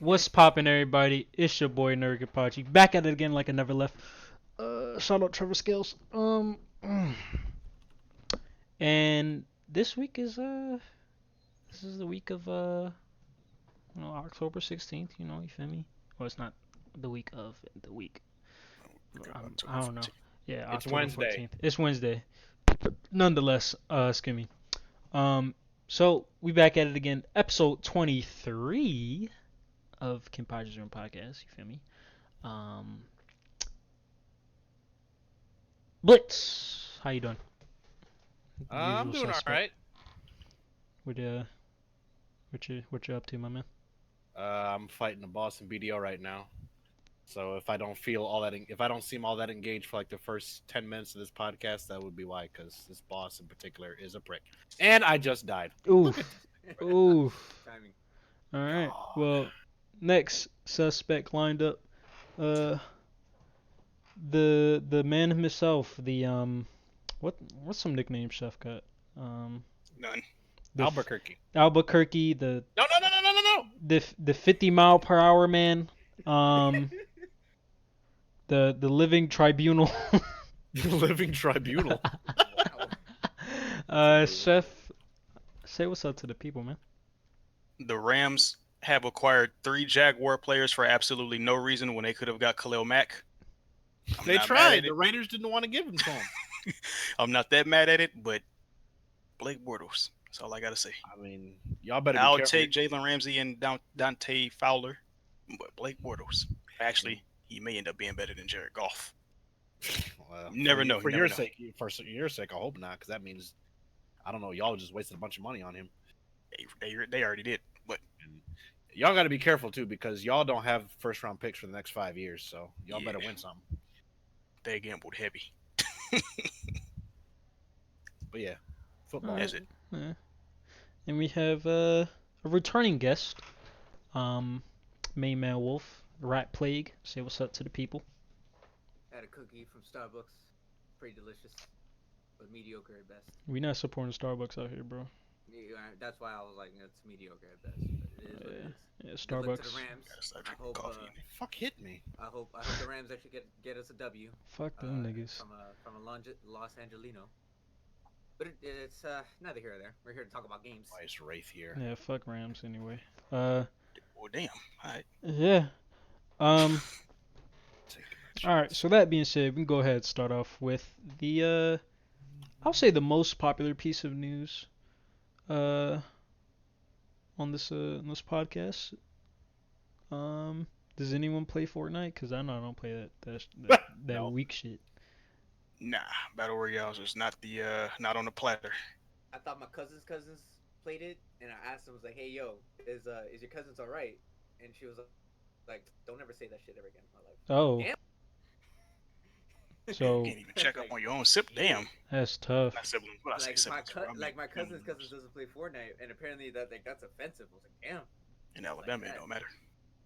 What's poppin', everybody? It's your boy Kenpachi, back at it again like I never left. Shout out Trevor Scales. And this week is this is the week of October 16th. You feel me? Well, it's not the week of the week. I don't know. Yeah, It's October Wednesday. 14th. It's Wednesday. Nonetheless, excuse me. So we back at it again, episode 23 of Kenpachi's Room Podcast. You feel me? Blitz, how you doing? I'm Usual doing all suspect. right. What you up to, my man? I'm fighting the boss in BDO right now. So if I don't feel all that, if I don't seem all that engaged for like the first 10 minutes of this podcast, that would be why. Because this boss in particular is a prick, and I just died. Oof, oof. Timing. All right. God. Well, next suspect lined up, uh, the man himself, the what's some nickname Chef got? None. Albuquerque. Albuquerque, the No. the 50-mile-per-hour man, the living tribunal. Living tribunal. Chef, say what's up to the people, man. The Rams have acquired 3 Jaguar players for absolutely no reason when they could have got Khalil Mack. They tried. The Raiders didn't want to give him to him. I'm not that mad at it, but Blake Bortles. That's all I gotta say. I mean, y'all better be I'll careful. take Jalen Ramsey and Dante Fowler, but Blake Bortles. Actually, he may end up being better than Jared Goff. Well, Never know. For you your never know. sake, I hope not, because that means I don't know. Y'all just wasted a bunch of money on him. They already did, but And y'all got to be careful too, because y'all don't have first round picks for the next 5 years. So y'all Yeah. better win something. they gambled heavy. But yeah, football. That's it. Yeah. And we have a returning guest, Main Man Wolf, Rat Plague. Say what's up to the people. Had a cookie from Starbucks. Pretty delicious, but mediocre at best. We not supporting Starbucks out here, bro. Yeah, that's why I was like, it's mediocre at best. But it is what it is. Yeah, Good luck to Starbucks. the Rams. Gotta start I drinking hope. coffee. Fuck hit me. I hope the Rams actually get us a W. Fuck them niggas. From a Los Angelino. But it's neither here or there. We're here to talk about games. Nice Wraith here. Yeah, fuck Rams anyway. Well, damn. All right. Yeah. All right. So that being said, we can go ahead and start off with the I'll say the most popular piece of news on this podcast. Does anyone play Fortnite? Cause I know I don't play that No. weak shit. Nah, Battle Royale is not not on the platter. I thought my cousins played it, and I asked them, was like, "Hey, yo, is your cousins all right?" And she was like, "Don't ever say that shit ever again in my life." Oh. Damn. So Can't even check up on your own sip. Damn. that's tough. Not siblings. What I say Like siblings? bro. I mean, my cousin's doesn't play Fortnite, and apparently that's offensive. I was like, "Damn." in Alabama, it don't matter.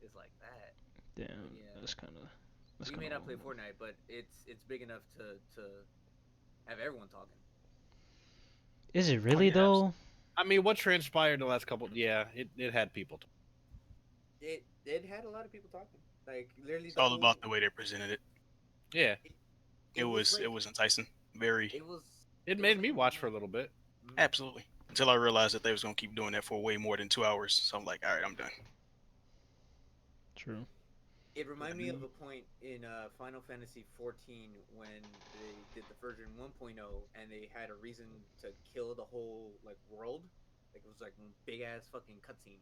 It's like that. Damn. Yeah. That's kind of. We may not play Fortnite, but it's big enough to have everyone talking. Is it really yeah, though? I mean, what transpired the last couple? Yeah, it had people. It had a lot of people talking. Like literally, It's all about the way they presented it. Yeah, It was enticing. Very. it made me watch for a little bit. Absolutely. Until I realized that they was gonna keep doing that for way more than 2 hours. So I'm like, all right, I'm done. True. It reminded me of a point in Final Fantasy XIV when they did the version 1.0 and they had a reason to kill the whole like world. Like it was like one big ass fucking cutscene,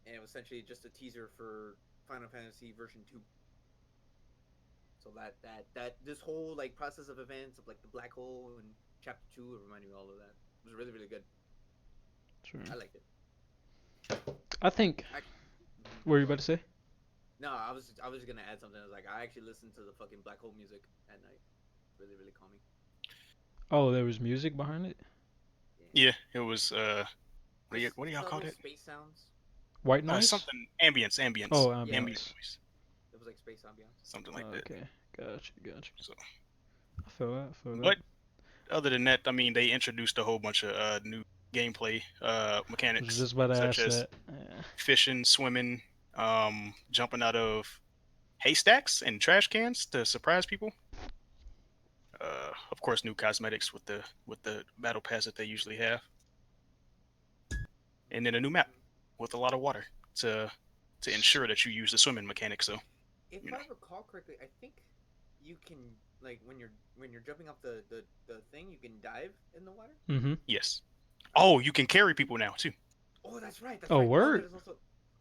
and it was essentially just a teaser for Final Fantasy version 2. So that this whole like process of events of like the black hole in chapter 2, it reminded me of all of that. It was really really good. True. I liked it. I think. What were you about to say? No, I was just gonna add something. I was like, I actually listened to the fucking black hole music at night. Really, really calming. Oh, there was music behind it. Yeah, it was. What do y'all call it? Space sounds. White noise. Something ambience. Oh, Yeah. ambience. noise. It was like space ambiance. Something like that. Okay, gotcha. So, I feel that. but other than that, I mean, they introduced a whole bunch of new gameplay I was mechanics, just about to such ask as that. Yeah. fishing, swimming, jumping out of haystacks and trash cans to surprise people. Of course, new cosmetics with the battle pass that they usually have, and then a new map with a lot of water to ensure that you use the swimming mechanic. So If you I know, recall correctly, I think you can like when you're jumping off the thing, you can dive in the water. Mm-hmm. yes. Oh, you can carry people now too. Oh, that's right. That's Oh, right. word. And there's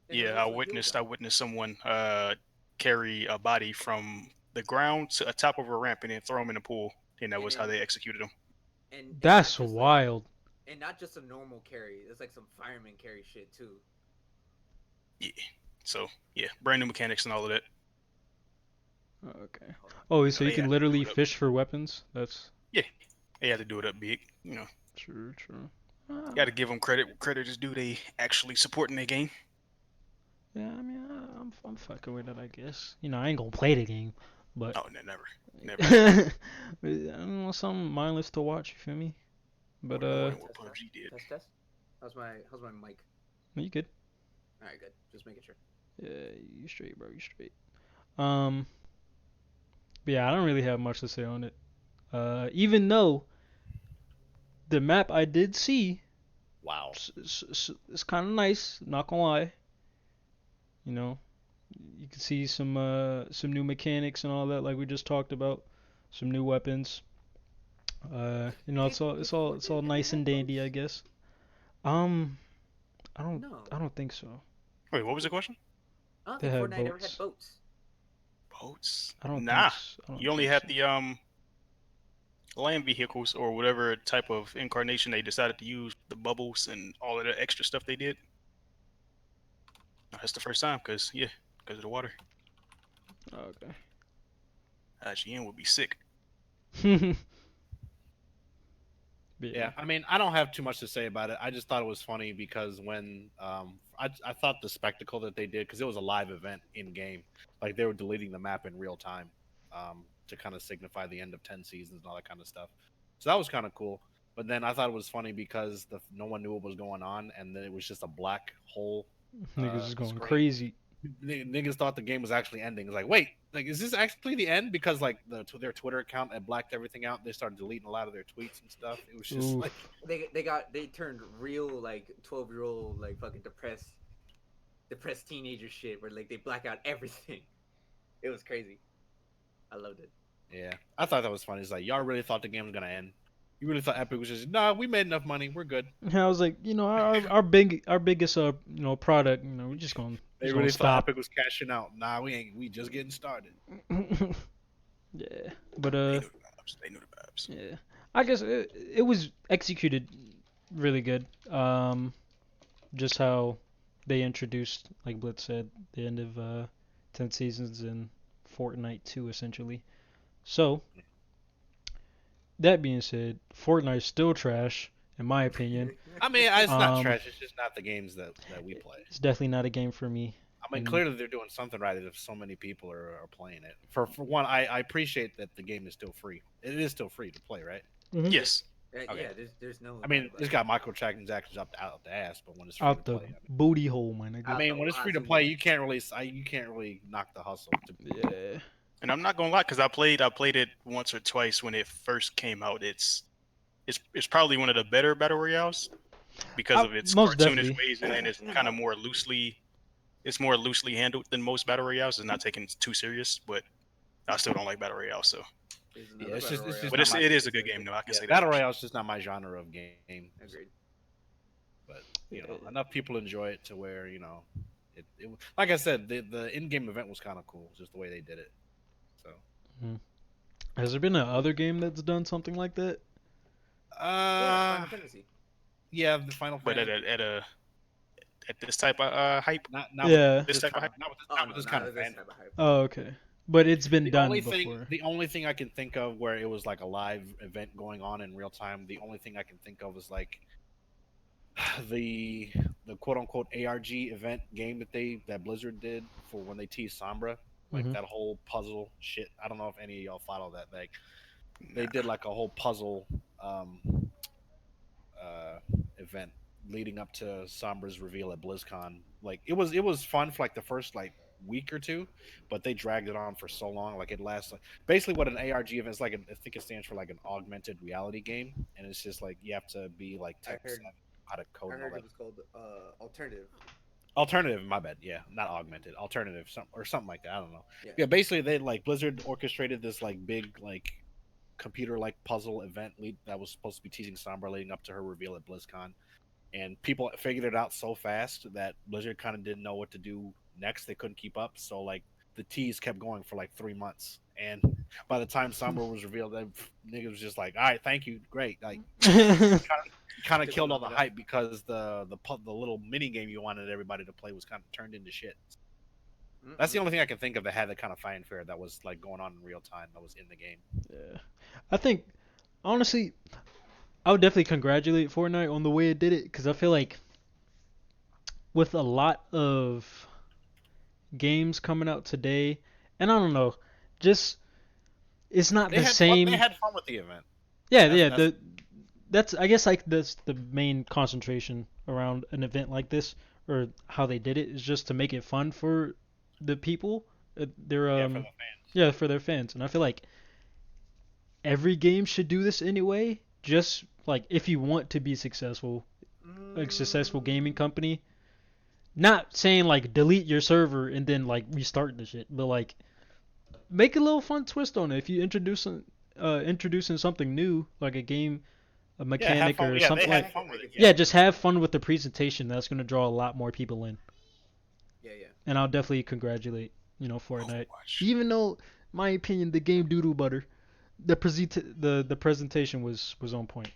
Yeah, also a heal I gun. witnessed someone carry a body from the ground to a top of a ramp and then throw him in the pool, and that And was how then they executed him. and not That's just like wild. and not just a normal carry. It's like some fireman carry shit too. Yeah. So yeah, brand new mechanics and all of that. Okay. Oh, so you They can had to do literally it up. fish for weapons. That's Yeah, they had to do it up big. true. True. Got to give them credit. Credit is due. They actually supporting their game. Yeah, I mean, I'm fucking with it, I guess. I ain't gonna play the game, but Oh, never, never. I don't know, something mindless to watch. You feel me? But More Test, than what test, PUBG did. test. How's my mic? you good? All right, good. Just making sure. Yeah, you straight, bro. You straight. Um, but yeah, I don't really have much to say on it. Even though the map I did see, Wow. it's kind of nice. Not gonna lie. You know, you can see some new mechanics and all that, like we just talked about. Some new weapons. Did It's all Fortnite ever nice and have dandy, I boats? guess. Um, No, I don't think so. Wait, what was the question? I don't They think have Fortnite ever had boats. boats. Boats? I don't think Nah. so. I You don't only think had so. the land vehicles or whatever type of incarnation they decided to use, the bubbles and all of the extra stuff they did. That's the first time, because of the water. Okay. IGN would be sick. But Yeah, I mean, I don't have too much to say about it. I just thought it was funny because when I thought the spectacle that they did, because it was a live event in game, like they were deleting the map in real time, to kind of signify the end of 10 seasons and all that kind of stuff. So that was kind of cool. But then I thought it was funny because no one knew what was going on, and then it was just a black hole Niggas is going screen. crazy. Niggas thought the game was actually ending. It's like, wait, like, is this actually the end? Because like their Twitter account had blacked everything out. They started deleting a lot of their tweets and stuff. It was just Oof. like, They turned real like 12-year-old like fucking depressed teenager shit where like they black out everything. It was crazy. I loved it. yeah, I thought that was funny. It's like y'all really thought the game was gonna end. You really thought Epic was just nah, we made enough money, we're good. I was like, our biggest product, we're just gonna They just really gonna thought stop. Epic was cashing out. Nah, we ain't. We just getting started. Yeah, but They knew the vibes. They knew the vibes. yeah, I guess it was executed really good. Just how they introduced, like Blitz said, the end of 10 seasons in Fortnite 2 essentially. So that being said, Fortnite's still trash in my opinion. I mean, it's not Um, trash. It's just not the games that we play. it's definitely not a game for me. I mean, And clearly they're doing something right if so many people are playing it. For one, I appreciate that the game is still free. It is still free to play, right? Mhm. Yes. Okay. Yeah, there's no. I mean, doubt about it's it. got microtransactions out the ass, but when it's free Out to the play, booty hole, my nigga. I mean, when it's free to play, you can't really knock the hustle. Yeah. And I'm not gonna lie, because I played it once or twice when it first came out. It's probably one of the better battle royales because of its Most cartoonish definitely. ways, and then it's kind of more loosely handled than most battle royales. It's not taken too serious, but I still don't like battle royales. So, There's Yeah, another it's battle just royale. but not it is a It's good very game, though. I can Yeah, say that. battle royale is just not my genre of game. Agreed. But enough people enjoy it to where it like I said, the in-game event was kind of cool, just the way they did it. So, Has there been another game that's done something like that? Yeah, Final Fantasy. yeah, the Final But Fantasy. at this type of hype, Not Yeah. with this this type of kind hype. of not with this, Oh not with no, this kind not of this event. type of hype. Oh, okay. But it's been The done only thing, before. the only thing I can think of where it was like a live event going on in real time, the only thing I can think of is like the quote unquote ARG event game that Blizzard did for when they teased Sombra, like Mhm. that whole puzzle shit. I don't know if any of y'all follow that. Like they did like a whole puzzle event leading up to Sombra's reveal at BlizzCon. Like it was fun for like the first like week or two, but they dragged it on for so long. Like it lasts like basically what an ARG event is like. I think it stands for like an augmented reality game, and it's just like you have to be like I tech heard savvy, how to code I and all heard that. it was called alternative. Alternative, my bad. Yeah, not augmented. Alternative, something like that. I don't know. Yeah. Yeah, basically they like Blizzard orchestrated this like big like computer like puzzle event that was supposed to be teasing Sombra leading up to her reveal at BlizzCon, and people figured it out so fast that Blizzard kind of didn't know what to do next. They couldn't keep up, so like the tease kept going for like 3 months, and by the time Sombra was revealed, that nigga was just like, "All right, thank you, great." Like, kind of Took a killed all little the bit. hype because the little mini game you wanted everybody to play was kind of turned into shit. That's the only thing I can think of that had that kind of fanfare that was like going on in real time that was in the game. Yeah. I think, honestly, I would definitely congratulate Fortnite on the way it did it, because I feel like with a lot of games coming out today, and I don't know, just it's not They the had fun. They same. had fun with the event. Yeah, That's yeah. that's That's I guess like that's the main concentration around an event like this, or how they did it, is just to make it fun for the people. Their yeah for the fans. yeah, for their fans, and I feel like every game should do this anyway. Just like if you want to be successful, like successful gaming company. Not saying like delete your server and then like restart the shit, but like make a little fun twist on it. If you introducing something new, like a game, a Yeah, have mechanic fun. or Yeah, they something had like, fun with it. yeah, just have fun with the presentation. That's gonna draw a lot more people in, Yeah, yeah. and I'll definitely congratulate Fortnite. Overwatch. Even though, my opinion, the game doodle butter, the presentation was on point.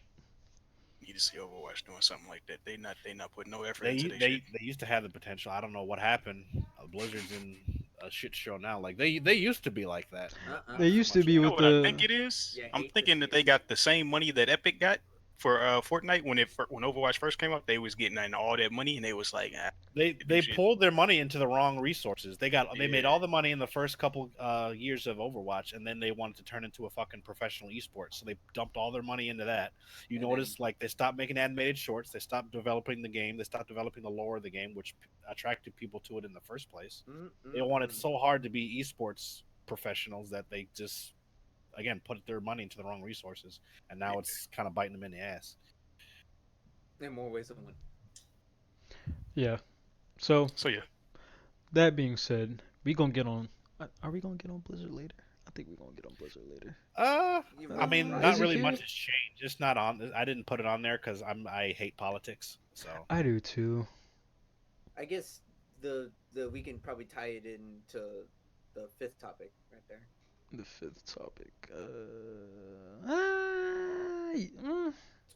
Need to see Overwatch doing something like that. They not putting no effort into They their they shit. they used to have the potential. I don't know what happened. Blizzard's in a shit show now. Like they used to be like that. They Not so used to much be You now. know with what I the think it is? Yeah, I'm hate to thinking see that it. they got the same money that Epic got for Fortnite when Overwatch first came out. They was getting in all that money and they was like, do They shit. pulled their money into the wrong resources. They made Yeah. all the money in the first couple years of Overwatch, and then they wanted to turn into a fucking professional esport. So they dumped all their money into that. You And notice like they stopped making animated shorts. They stopped developing the game. They stopped developing the lore of the game, which attracted people to it in the first place. They wanted so hard to be esports professionals that they just again put their money into the wrong resources, and now it's kind of biting them in the ass. in more ways than one. yeah. So So yeah. that being said, we gonna get on. Are we gonna get on Blizzard later? I think we're gonna get on Blizzard later. You I mean, right. not Is it really here? much has changed. It's not on. I didn't put it on there because I hate politics. So I do too. I guess the we can probably tie it into the fifth topic right there. The fifth topic. It's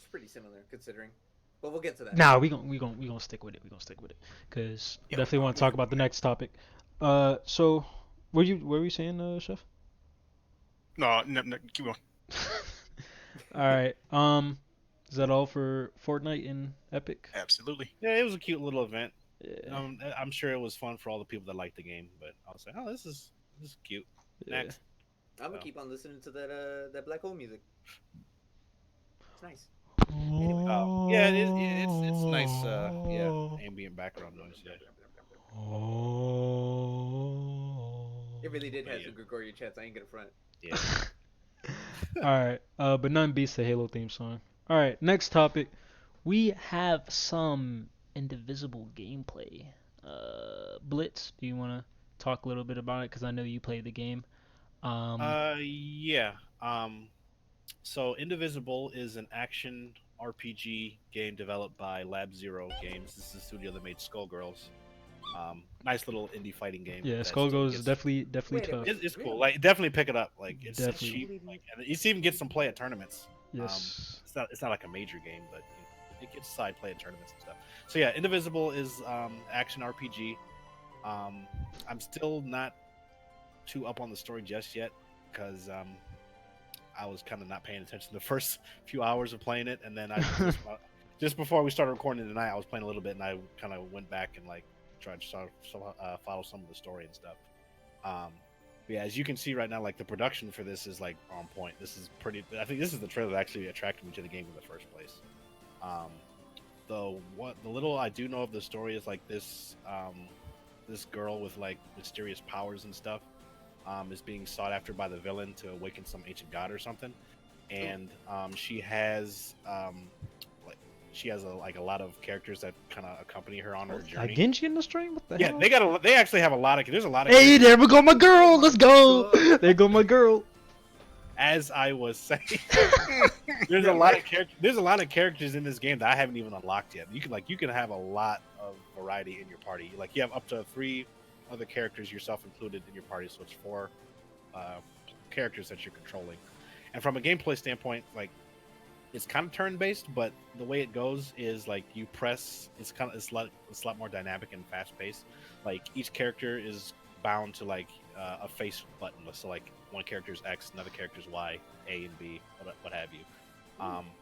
pretty similar considering, but we'll get to that. Nah, we gonna stick with it. We gonna stick with it, cause Yeah, definitely want to talk about the next topic. So what were you saying, Chef? No, keep going. All right. Is that all for Fortnite and Epic? Absolutely. yeah, it was a cute little event. Yeah. I'm sure it was fun for all the people that like the game. But I was like, oh, this is cute. Yeah. Next, I'm gonna So. keep on listening to that black hole music. It's nice. Oh, yeah, it's nice. Ambient background noise. Yeah. It really did But have yeah. some Gregorian chants. I ain't gonna front. Yeah. All right. But none beats the Halo theme song. All right. Next topic. We have some Indivisible gameplay. Blitz, do you want to talk a little bit about it? Because I know you play the game. Yeah. So Indivisible is an action RPG game developed by Lab Zero Games. This is the studio that made Skullgirls. Nice little indie fighting game. Yeah, that Skull still goes gets- definitely Wait a tough. minute. It's cool. Really? Like definitely pick it up. Like it's Definitely. cheap. Like, and it even gets some play at tournaments. Yes. It's not like a major game, but it gets side play at tournaments and stuff. So yeah, Indivisible is action RPG. I'm still not too up on the story just yet because I was kind of not paying attention the first few hours of playing it, and then I just before we started recording tonight, I was playing a little bit, and I kind of went back and like tried to follow some of the story and stuff. But yeah, as you can see right now, like the production for this is like on point. This is pretty. I think this is the trailer that actually attracted me to the game in the first place. the little I do know of the story is like this girl with like mysterious powers and stuff is being sought after by the villain to awaken some ancient god or something, and she has like she has like a lot of characters that kind of accompany her on her journey. Genji in the stream? What the Yeah, hell? they actually have a lot of there's a lot of Hey, characters. there we go, my girl. Let's go. God. There go my girl. As I was saying, there's a lot of characters in this game that I haven't even unlocked yet. You can have a lot of variety in your party. Like you have up to 3 other characters, yourself included, in your party, so it's 4 characters that you're controlling. And from a gameplay standpoint, like it's kind of turn based, but the way it goes is like you press. It's a lot more dynamic and fast paced. Like each character is bound to like a face button. So like one character is X, another character is Y, A and B, what have you.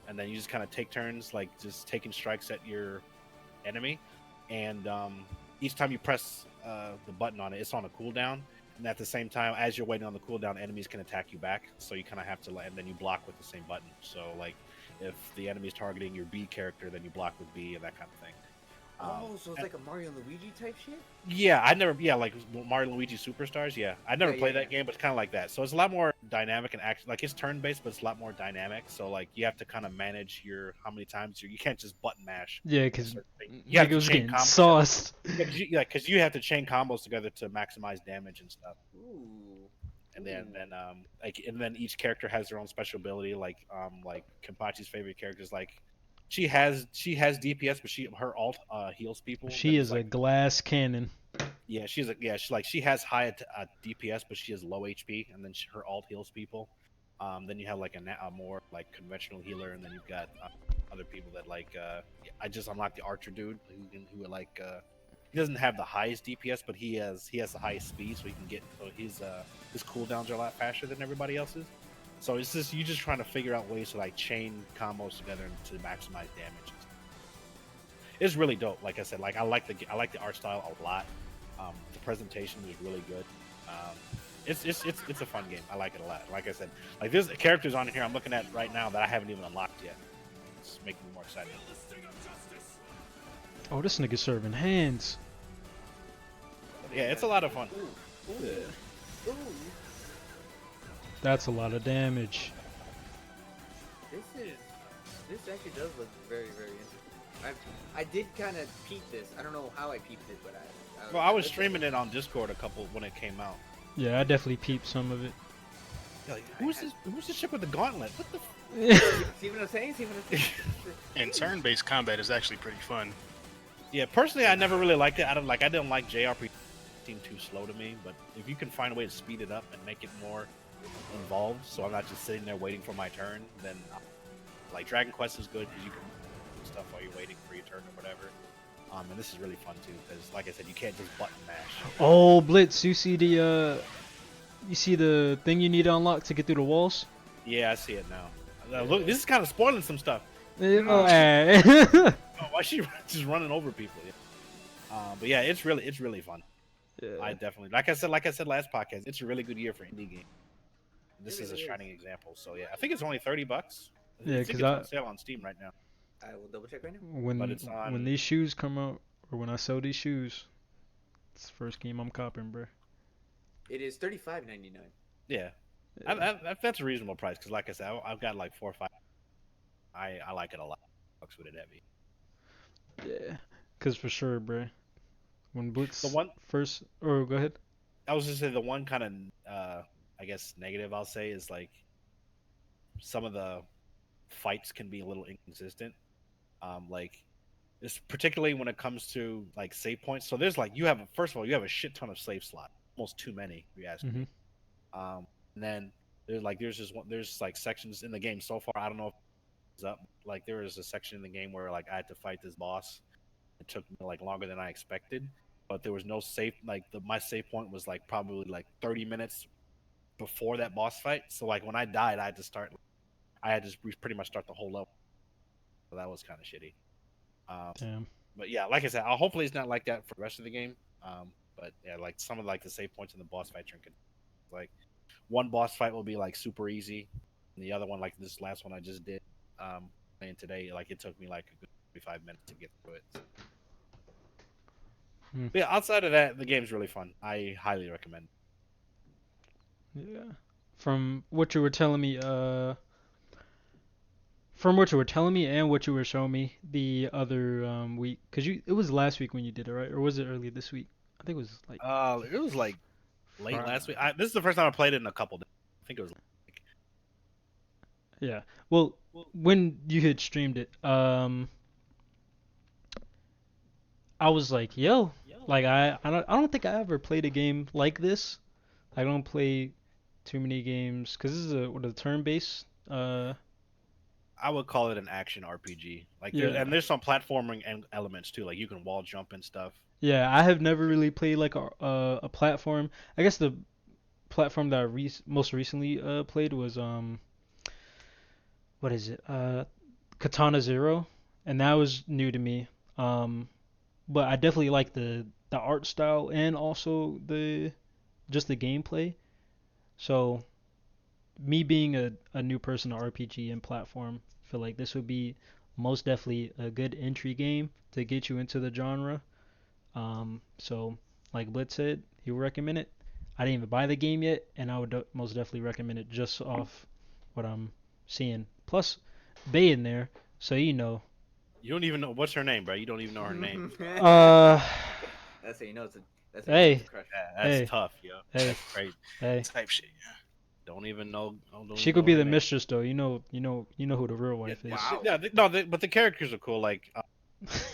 And then you just kind of take turns, like just taking strikes at your enemy, and each time you press the button on it, it's on a cooldown. And at the same time, as you're waiting on the cooldown, enemies can attack you back. So you kind of have to, and then you block with the same button. So like, if the enemy is targeting your B character, then you block with B and that kind of thing. So it's like a Mario and Luigi type shit? Yeah, like Mario and Luigi Superstars. Yeah, I never played that game, but it's kind of like that. So it's a lot more dynamic and action. Like it's turn based, but it's a lot more dynamic. So like you have to kind of manage how many times you can't just button mash. Yeah, because you have to was chain getting combos. sauced. Because you have to chain combos together to maximize damage and stuff. Ooh. And then each character has their own special ability. Like Kenpachi's favorite character is like she has DPS, but her alt heals people. She is like, a glass cannon. Yeah, she has high DPS, but she has low HP, and then her alt heals people. Then you have like a more like conventional healer, and then you've got other people that like. I just unlocked the archer dude who like. He doesn't have the highest DPS, but he has the highest speed, so he can get his cooldowns are a lot faster than everybody else's. So it's just you just trying to figure out ways to like chain combos together to maximize damage. It's really dope. Like I said, like I like the art style a lot. The presentation is really good. It's a fun game. I like it a lot. Like I said, like there's characters on here I'm looking at right now that I haven't even unlocked yet. It's making me more excited. Oh, this nigga serving hands. Yeah, it's a lot of fun. Ooh. That's a lot of damage. This actually does look very, very interesting. I did kind of peep this. I don't know how I peeped it, but I was streaming it on Discord when it came out. Yeah, I definitely peeped some of it. Like, who's this ship with the gauntlet? What the? See what I'm saying? And turn-based combat is actually pretty fun. Yeah, personally, I never really liked it. I didn't like JRPG. It seemed too slow to me. But if you can find a way to speed it up and make it more involved, so I'm not just sitting there waiting for my turn, then like Dragon Quest is good because you can do stuff while you're waiting for your turn or whatever. And this is really fun too because, like I said, you can't just button mash. Oh, Blitz, you see the thing you need to unlock to get through the walls? Yeah, I see it now. Look, this is kind of spoiling some stuff. Oh, Why she just running over people? Yeah. But yeah, it's really fun. yeah. I definitely, like I said last podcast, it's a really good year for indie games. This is a shining example. So yeah, I think it's only $30. Yeah, I think it's on sale on Steam right now. I will double check right now. When these shoes come out, or when I sell these shoes, it's the first game I'm copping, bro. It is $35.99. Yeah, that's a reasonable price because, like I said, I've got like 4 or 5. I like it a lot. Fucks with it heavy. Yeah, cause for sure, bro. When Blitz The one first, or go ahead. I was just saying the one kind of I guess negative I'll say is like some of the fights can be a little inconsistent. Like it's particularly when it comes to like save points. So there's like first of all you have a shit ton of save slots, almost too many if you ask me. And then there's like sections in the game so far. I don't know if it's up. Like there was a section in the game where like I had to fight this boss. It took me like longer than I expected, but there was no save. Like my save point was like probably like 30 minutes before that boss fight. So like when I died, I had to pretty much start the whole level. So that was kind of shitty. Damn. But yeah, like I said, hopefully it's not like that for the rest of the game. But yeah, like some of like the save points in the boss fight trinket, like one boss fight will be like super easy, and the other one, like this last one I just did, playing today, like it took me like a good 25 minutes to get through it. Hmm. But yeah, outside of that, the game's really fun. I highly recommend. Yeah. From what you were telling me, from what you were telling me and what you were showing me the other week, cause it was last week when you did it, right? Or was it early this week? I think it was like It was like late last week. Friday. This is the first time I played it in a couple days. I think it was. Yeah. Well, when you had streamed it, I was like, yo, like I don't think I ever played a game like this. I don't play too many games because this is a turn-based. I would call it an action RPG. Like Yeah. there's some platforming and elements too. Like you can wall jump and stuff. Yeah, I have never really played like a platform. I guess the platform that I most recently played was what is it? Katana Zero, and that was new to me. Um, but I definitely like the art style and also the just the gameplay. So me being a new person to RPG and platform, I feel like this would be most definitely a good entry game to get you into the genre. So like Blitz said, he would recommend it. I didn't even buy the game yet, and I would most definitely recommend it just off what I'm seeing. Plus, Bay in there, so you know. You don't even know what's her name, bro. You don't even know her name. Uh, That's how you know that's how you know it's a hey, crush. Yeah, that's hey, tough, yo. hey, That's crazy. hey. Type shit. Don't even know. Don't She even could know be her the name. mistress though. You know who the real Yeah, wife is. Wow. yeah. No, but the characters are cool. Like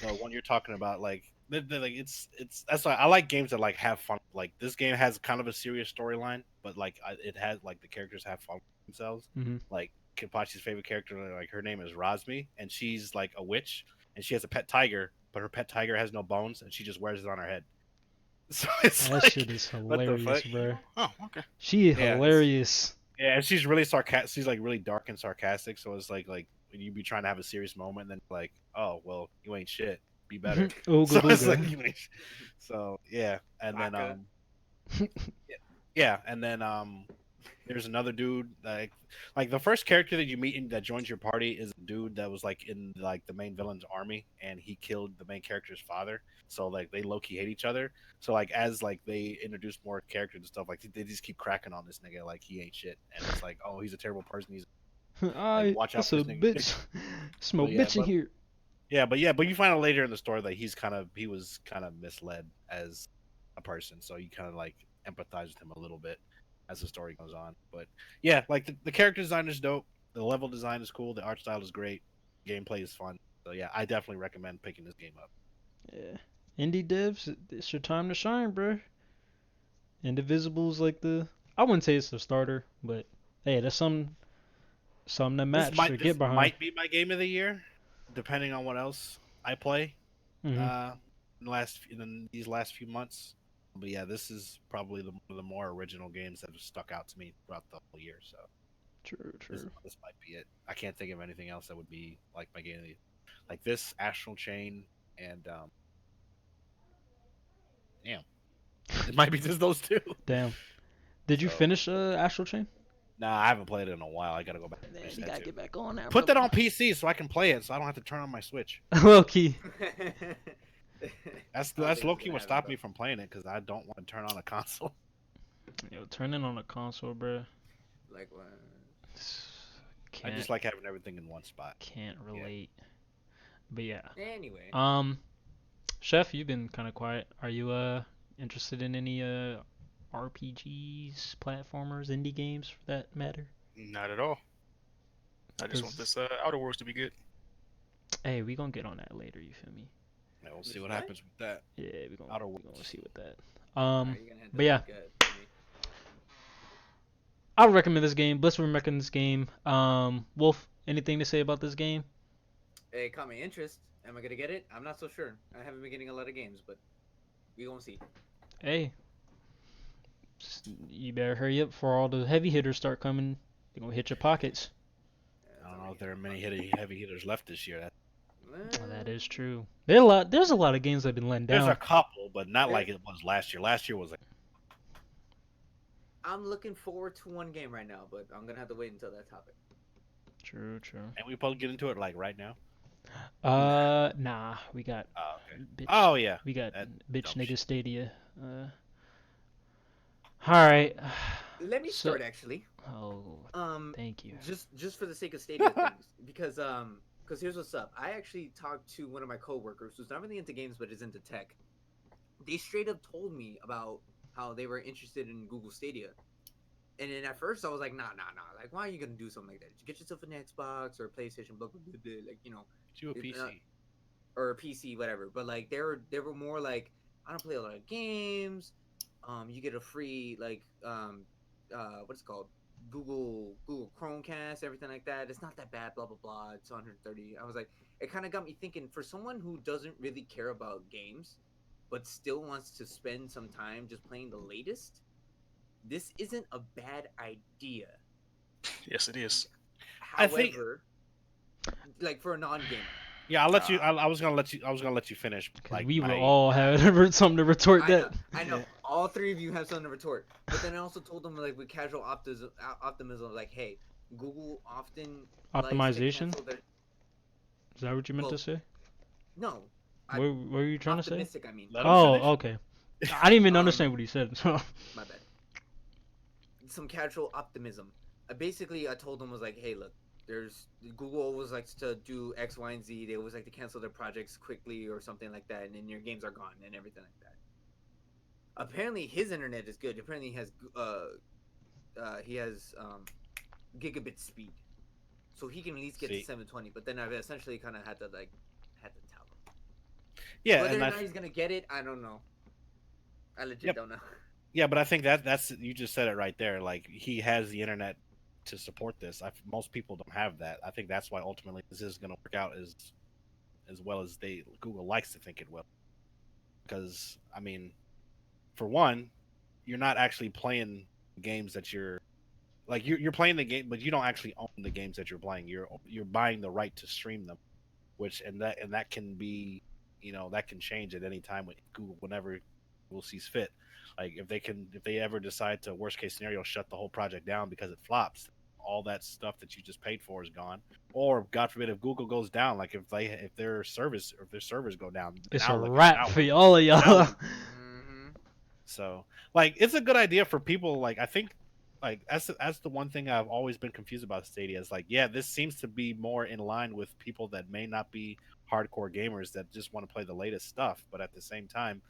the one you're talking about, like like it's that's why I like games that like have fun. Like this game has kind of a serious storyline, but like it has like the characters have fun with themselves. Hmm. Like Kenpachi's favorite character, like her name is Rosmi, and she's like a witch, and she has a pet tiger, but her pet tiger has no bones, and she just wears it on her head. So it's That shit like, is what the hilarious, fuck? bro. Oh, okay. She Yeah, hilarious. yeah, and she's really sarcastic. She's like really dark and sarcastic. So it's like when you be trying to have a serious moment, and then like, oh well, you ain't shit. Be better. Ooga So it's like booga. you ain't. So yeah, and then Baka. yeah, and then there's another dude like the first character that you meet that joins your party is a dude that was like in like the main villain's army, and he killed the main character's father. So like they low key hate each other. So like as like they introduce more characters and stuff, like they just keep cracking on this nigga like he ain't shit, and it's like, oh, he's a terrible person. He's like, I watch out that's for a this nigga. bitch. But Smoke yeah, bitch in here. but you find out later in the story that he was kind of misled as a person, so you kind of like empathize with him a little bit as the story goes on. But yeah, like the character design is dope, the level design is cool, the art style is great, gameplay is fun. So yeah, I definitely recommend picking this game up. Yeah. Indie devs, it's your time to shine, bro. Indivisible's like I wouldn't say it's the starter, but hey, that's something to match or This get behind. might be my game of the year, depending on what else I play. Hmm. In these last few months. But yeah, this is probably one of the more original games that have stuck out to me throughout the whole year. So True, true. this might be it. I can't think of anything else that would be like my game of the year. Like this, Astral Chain, and damn, it might be just those two. Damn. Did you So finish Astral Chain? nah, I haven't played it in a while. I gotta go back and Man, finish you that gotta too. get back on that, Put that brother. on PC so I can play it, so I don't have to turn on my Switch. Low key. That's I don't think low it's key gonna what happen, stopped bro. me from playing it because I don't want to turn on a console. Yo, turning on a console, bro. Like what? I Can't just like having everything in one spot. can't Yeah. relate. But yeah. Anyway. Chef, you've been kind of quiet. Are you interested in any RPGs, platformers, indie games for that matter? Not at all. I just want 'Cause this Outer Worlds to be good. hey, we gonna get on that later. You feel me? Yeah, we'll see Which what what? happens with that. Yeah, we Outer gonna Worlds. see with that. Alright, you're gonna have to But yeah, look at me. I would recommend this game. Bliss would recommend this game. Wolf, anything to say about this game? It caught my interest. Am I gonna get it? I'm not so sure. I haven't been getting a lot of games, but we gonna see. Hey, you better hurry up before all the heavy hitters start coming. They're gonna hit your pockets. I don't know if there are many heavy hitters left this year. Well, that is true. There's a lot of games that have been letting There's a down. couple, but not like it was last year. Last year was like I'm looking forward to one game right now, but I'm gonna have to wait until that topic. True, true. and we probably get into it like right now. Nah, we got Oh, okay. bitch. Oh yeah. We got That bitch dumb nigga shit. Stadia. All right. Let me So, start actually. oh, thank you. Just for the sake of Stadia things, because here's what's up. I actually talked to one of my coworkers who's not really into games but is into tech. They straight up told me about how they were interested in Google Stadia. And then at first I was like, nah. Like, why are you gonna do something like that? Get yourself an Xbox or a PlayStation, blah blah blah, blah. Like, Do a PC. or a PC, whatever. But like, they were more like, I don't play a lot of games. You get a free what's it called? Google Chromecast, everything like that. It's not that bad, blah blah blah. It's 130. I was like, it kind of got me thinking. For someone who doesn't really care about games, but still wants to spend some time just playing the latest, this isn't a bad idea. Yes, it is. However, like for a non-gamer. Yeah, I'll let you. I was gonna let you finish. Because we would all have something to retort that. I know. All three of you have something to retort. But then I also told them, like, with casual optimism, like, hey, Google often Optimization? likes to cancel Is that what you meant to say? No. What were you trying to say? Optimistic, I mean. Oh, okay. I didn't even understand what he said. So. My bad. Some casual optimism. Basically, I told them, was like, hey, look, Google always likes to do X, Y, and Z. They always like to cancel their projects quickly or something like that, and then your games are gone and everything like that. Apparently, his internet is good. Apparently, he has gigabit speed, so he can at least get to 720. But then I've essentially kind of had to tell him. Yeah, whether or not he's gonna get it, I don't know. I legit don't know. Yeah, but I think that's you just said it right there. Like, he has the internet to support this. Most people don't have that. I think that's why ultimately this is going to work out as well as Google likes to think it will. Because I mean, for one, you're not actually playing games that you're playing the game, but you don't actually own the games that you're playing. You're buying the right to stream them, and that can be, that can change at any time with Google whenever Google sees fit. Like, if they ever decide to, worst case scenario, shut the whole project down because it flops, all that stuff that you just paid for is gone. Or God forbid, if Google goes down, like if their servers go down, it's a wrap for all of y'all. So, like, it's a good idea for people. Like, I think, like, that's the one thing I've always been confused about Stadia is, like, yeah, this seems to be more in line with people that may not be hardcore gamers that just want to play the latest stuff, but at the same time,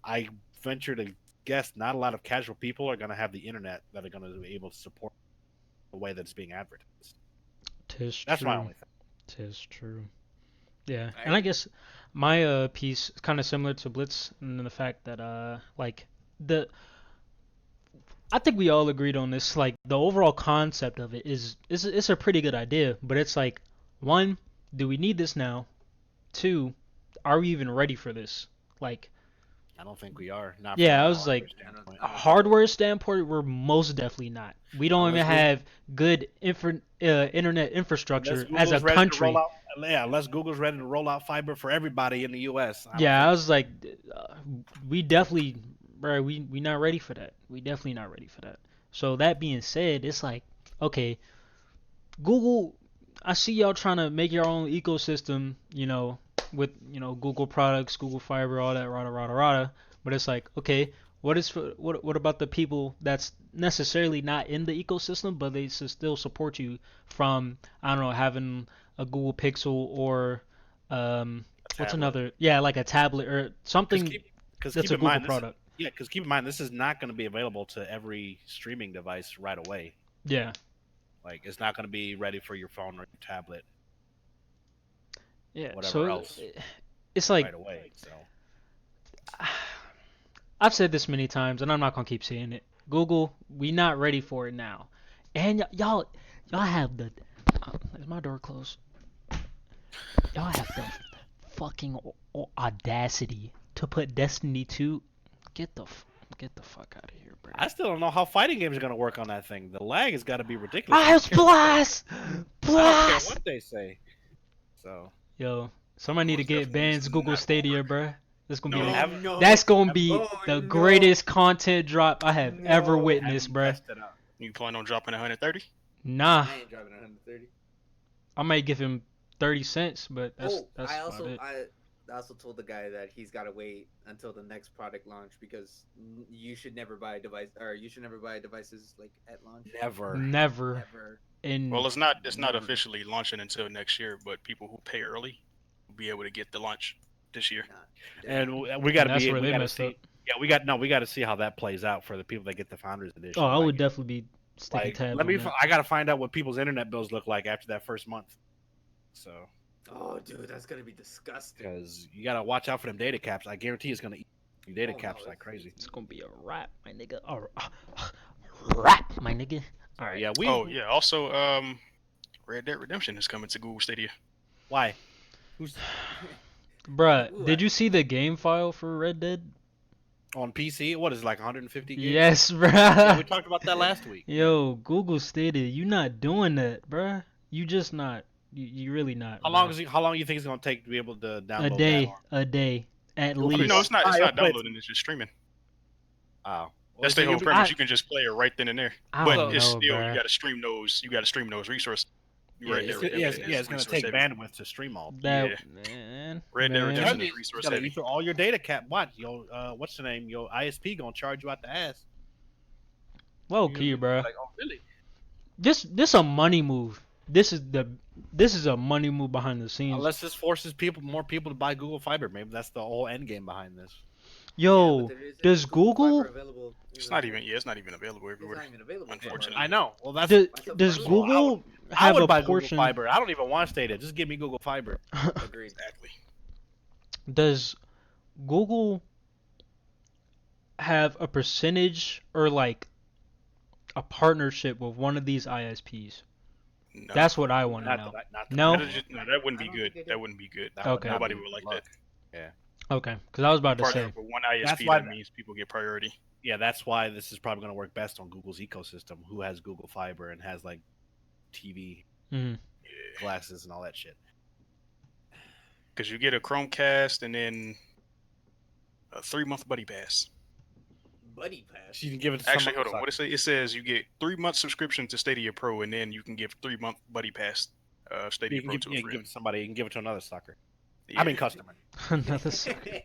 I venture to guess not a lot of casual people are going to have the internet that are going to be able to support the way that it's being advertised. That's my only thing. Tis true. Yeah, and I guess my piece is kind of similar to Blitz in the fact that I think we all agreed on this. Like, the overall concept of it is it's a pretty good idea, but it's like, one, do we need this now? Two, are we even ready for this? Like, I don't think we are. Not yeah, I was like, hardware standpoint, we're most definitely not. We don't even have good internet infrastructure as a country. Unless Google's ready to roll out fiber for everybody in the U.S. I was like, we definitely, bro, we not ready for that. We definitely not ready for that. So that being said, it's like, okay, Google, I see y'all trying to make your own ecosystem, with Google products, Google Fiber, all that rada. But it's like, okay, what about the people that's necessarily not in the ecosystem, but they still support you from, I don't know, having a Google Pixel or what's another? Yeah, like a tablet or something that's a Google product. Because keep in mind, this is not going to be available to every streaming device right away. Yeah. Like, it's not going to be ready for your phone or your tablet. Yeah. Whatever else. It's like, right away. So I've said this many times, and I'm not gonna keep saying it. Google, we not ready for it now, and y'all have the. Is my door closed? Y'all have the fucking audacity to put Destiny 2. Get the fuck out of here, bro. I still don't know how fighting games are gonna work on that thing. The lag has got to be ridiculous. I blast. I don't care what they say. So. Yo, somebody need to get banned Google Stadia, bro. That's gonna be that's gonna be the greatest content drop I have ever witnessed, bro. You plan on dropping 130? Nah. I ain't dropping 130. I might give him 30 cents, but that's I about also it. I also told the guy that he's got to wait until the next product launch because you should never buy a device, or you should never buy devices like at launch. Never. Never. Never. In Well, it's not Never. officially launching until next year, but people who pay early will be able to get the launch this year. And we got to that's be. where We they got to messed see. up. Yeah, we got to see how that plays out for the people that get the Founders Edition. Oh, I like, would definitely be sticking like, tabs on that. I got to find out what people's internet bills look like after that first month. So. Oh, dude, that's gonna be disgusting. Because you got to watch out for them data caps. I guarantee it's gonna eat your data caps like crazy. It's gonna be a wrap, my nigga. Wrap, my nigga. All right. Yeah. Also, Red Dead Redemption is coming to Google Stadia. Why? Who's Bruh, did you see the game file for Red Dead? on PC? What is it, like 150 gigs? Yes, bruh. Yeah, we talked about that last week. Yo, Google Stadia, you not doing that, bruh. You just not. You really not. How long you think it's gonna take to be able to download A day, at Well, least. No, it's not. It's I'll not play it. downloading. It's just streaming. Oh, That's the whole premise. You can just play it right then and there. I But don't it's know, still bruh. you got to stream those. You got to stream those resources. Yeah, Red Dead Redemption is it's gonna resource take heavy. bandwidth to stream all. That Yeah. man. Red Dead man. Redemption You is resource gotta heavy. eat through all your data cap. What? What's the name? Your ISP gonna charge you out the ass. Low key, bruh. Like, oh really? This a money move. This is a money move behind the scenes. Unless this forces more people to buy Google Fiber, maybe that's the whole end game behind this. Yo, does Google? It's not even. Yeah, it's not even available It's everywhere. not even available. Unfortunately. I know. Well, that's Does I Google I have would a buy portion? Google Fiber. I don't even want Stadia. Just give me Google Fiber. Agreed. Exactly. Does Google have a percentage or like a partnership with one of these ISPs? No. That's what I want to know. No? That wouldn't be good. That wouldn't be good. Okay. Nobody would like that. Okay, because I was about to Partner say. with one ISP, That's why- that means people get priority. Yeah, that's why this is probably going to work best on Google's ecosystem. Who has Google Fiber and has like TV Mhm. glasses and all that shit. Because you get a Chromecast and then a 3-month buddy pass. Buddy pass. You can give it to Actually, someone hold on. What it say? It says you get 3-month subscription to Stadia Pro, and then you can give 3-month buddy pass Stadia You can Pro give, to you a can give friend. it to somebody. You can give it to another sucker. Yeah. I mean, customer. Another sucker.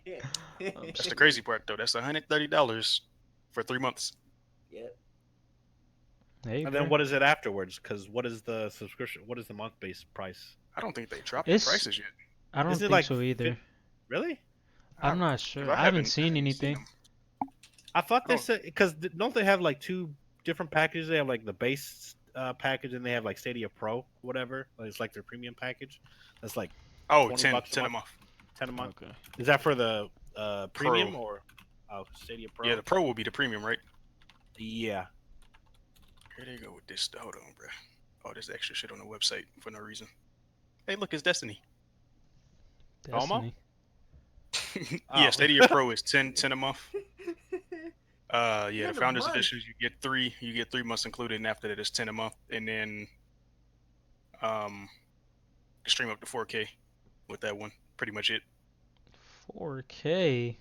That's the crazy part, though. That's $130 for 3 months. Yep. Hey, And bro. then what is it afterwards? Because what is the subscription? What is the month-based price? I don't think they dropped It's- the prices yet. I don't Is it think like so either. Really? I'm not sure. 'Cause I haven't seen anything. them. I thought they Oh. said because don't they have like two different packages? They have like the base package and they have like Stadia Pro, whatever. Like, it's like their premium package. That's like Oh, 20 10, bucks a 10 a month? month. 10 a month. Okay. Is that for the premium or Stadia Pro? Yeah, the Pro will be the premium, right? Yeah. Here they go with this. Hold on, bro. Oh, there's extra shit on the website for no reason. Hey, look, it's Destiny. Homo? Destiny. Yeah, Oh. Stadia Pro is 10 a month. Yeah, 10 the a Founders month? Edition, you get 3 months included, and after that it's 10 a month, and then you stream up to 4K with that one. Pretty much it. 4K.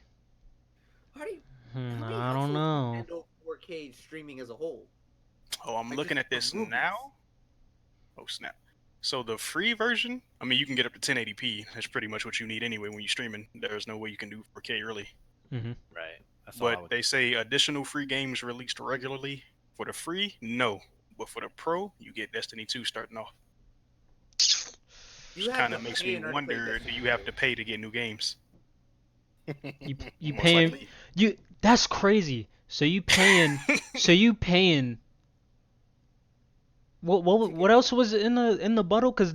How do you, I don't know. handle 4K streaming as a whole? Oh, I'm Like, looking just at this for movies. now. Oh snap! So the free version, I mean, you can get up to 1080p. That's pretty much what you need anyway when you're streaming. There's no way you can do 4K really. Mhm. Right. That's all I But would- they say additional free games released regularly. For the free, no. But for the pro, you get Destiny 2 starting off. You Which have kind to of makes pay me in order to play wonder: do Destiny, you have right? to pay to get new games? You Most paying likely. you? That's crazy. So you paying? What else was in the bundle? Cause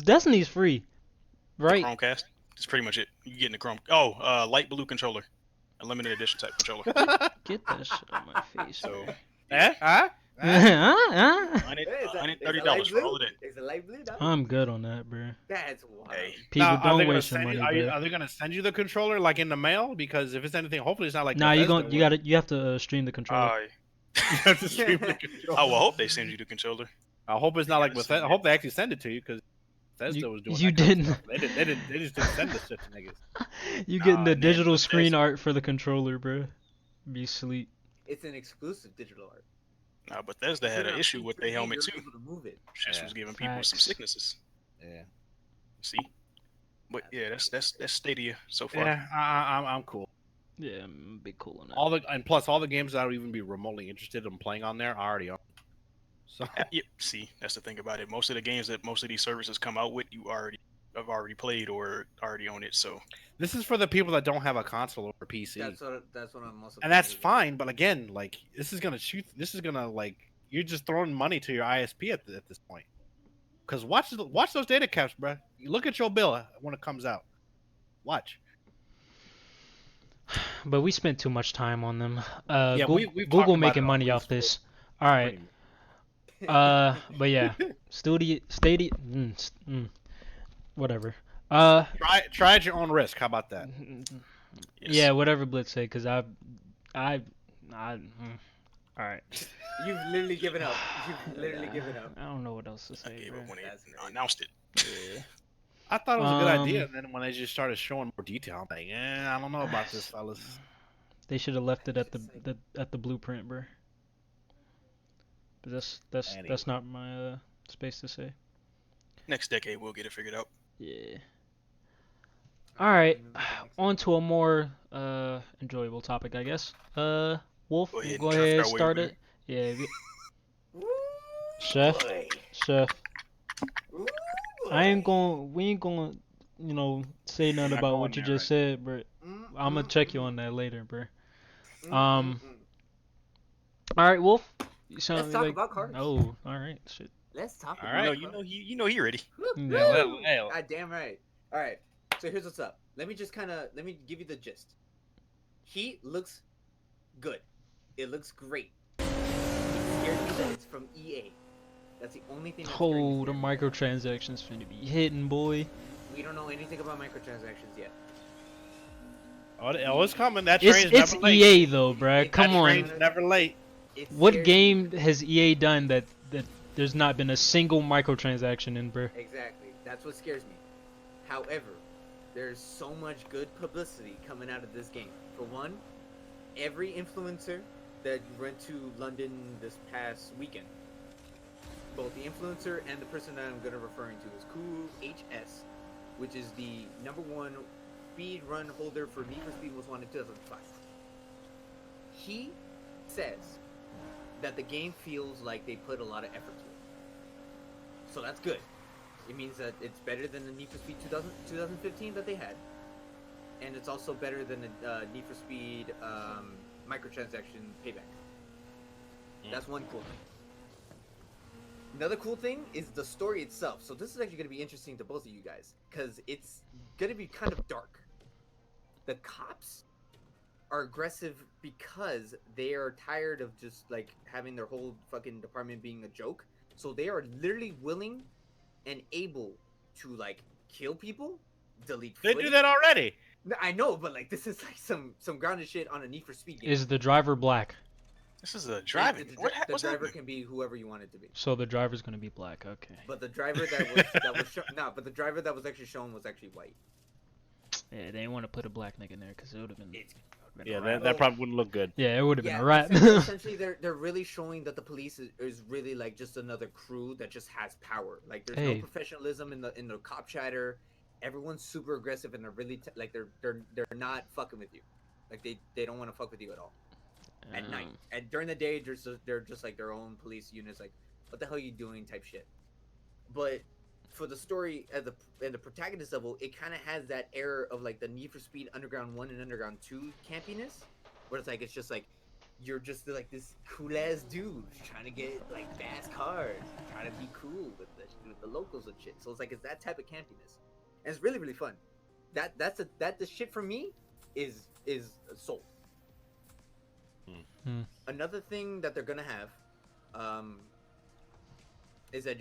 Destiny's free, The right? Chromecast. That's pretty much it. You getting the Chrome. Oh, light blue controller, a limited edition type controller. Get that shit on my face. So Huh? $130 for all of that. Is it light blue? Dog? I'm good on that, bro. That's wild. Hey, People Now, are they don't gonna waste your send money, you, bro. are they gonna send you the controller like in the mail? Because if it's anything, hopefully it's not like Nah, Bethesda you have to stream the controller. you have to stream the controller. I will hope they send you the controller. I hope it's not like gotta Bethesda. send I hope they actually send it to you because Bethesda You- was doing. you that kind of didn't. stuff. They just didn't send this shit to niggas. You getting the man, digital screen Bethesda- art for the controller, bro? Be sleep. It's an exclusive digital art. Nah, Bethesda had Put it an on issue with their P3, helmet you're too. able to move it. Just Yeah. was giving people some Facts. sicknesses. Yeah. See, but yeah, that's Stadia so far. Yeah, I'm cool. Yeah, I'm a bit cool on that. All the games that I would even be remotely interested in playing on there, I already own. So Yep. See, that's the thing about it. Most of the games that most of these services come out with, you have already played or already own it. So this is for the people that don't have a console or a PC. That's what I'm also. And that's fine, but again, like this is gonna like you're just throwing money to your ISP at this point. Because watch those data caps, bro. You look at your bill when it comes out. Watch. But we spent too much time on them. Yeah, Google, we've Google talked about making it on money Blue off Square. this. All right. But yeah, Stadia, whatever. Try at your own risk. How about that? yes. Yeah, whatever Blitz say, cause all right. You've literally given up. You've literally given up. I don't know what else to I say, gave bro. up when they That's crazy. announced it. Yeah. I thought it was a good idea, and then when they just started showing more detail, I'm like, I don't know about this, fellas. They should have left it at Just the blueprint, bro. But that's not my space to say. Next decade, we'll get it figured out. Yeah. All right, on to a more enjoyable topic, I guess. Wolf, Go ahead go and ahead, drift our way start with it. Yeah, Woo, Chef, boy. Chef. Woo, We ain't gonna, say nothing Not about going what you there, just said, bro. I'm gonna check you on that later, bro. All right, Wolf. You sound Let's talk like about cards. Oh, all right, shit. Let's talk All about right. cards. You know he ready. Yeah. God damn right. All right. So here's what's up. Let me give you the gist. He looks good. It looks great. It scares me that it's from EA. That's the only thing. That's Oh, the microtransactions finna be hitting, boy. We don't know anything about microtransactions yet. Oh, it's coming. That train's It's never late. EA though, bruh. That Come on. Train's never late. It What scares game me. has EA done that there's not been a single microtransaction in, bruh? Exactly. That's what scares me. However, there's so much good publicity coming out of this game. For one, every influencer that went to London this past weekend, both the influencer and the person that I'm going to referring to is Cool HS, which is the #1 speed run holder for Need for Speed Most Wanted 2005. He says that the game feels like they put a lot of effort to it. So that's good. It means that it's better than the Need for Speed 2015 that they had. And it's also better than the Need for Speed microtransaction payback. That's one cool thing. Another cool thing is the story itself. So this is actually going to be interesting to both of you guys, because it's going to be kind of dark. The cops are aggressive because they are tired of just like having their whole fucking department being a joke. So they are literally willing and able to like kill people, delete They footage. do that already. No, I know, but like this is like some grounded shit on a Need for Speed game. Is the driver black? This is a driving. The What's driver happening? can be whoever you want it to be. So the driver's gonna be black. Okay. But the driver but the driver that was actually shown was actually white. Yeah, they didn't want to put a black nigga in there because it would have been. Yeah, a wrap. that probably wouldn't look good. Yeah, it would have been a wrap. Essentially, they're really showing that the police is really like just another crew that just has power. Like there's no professionalism in the cop chatter. Everyone's super aggressive and they're really they're not fucking with you. Like they don't want to fuck with you at all. At night and during the day, they're just like their own police units. Like, what the hell are you doing? Type shit. But for the story at the protagonist level, it kind of has that air of like the Need for Speed Underground 1 and Underground 2 campiness, where it's just like you're just like this cool ass dude trying to get like fast cars, trying to be cool with the locals and shit. So it's that type of campiness, and it's really fun. The shit for me is soul. Another thing that they're gonna have, is that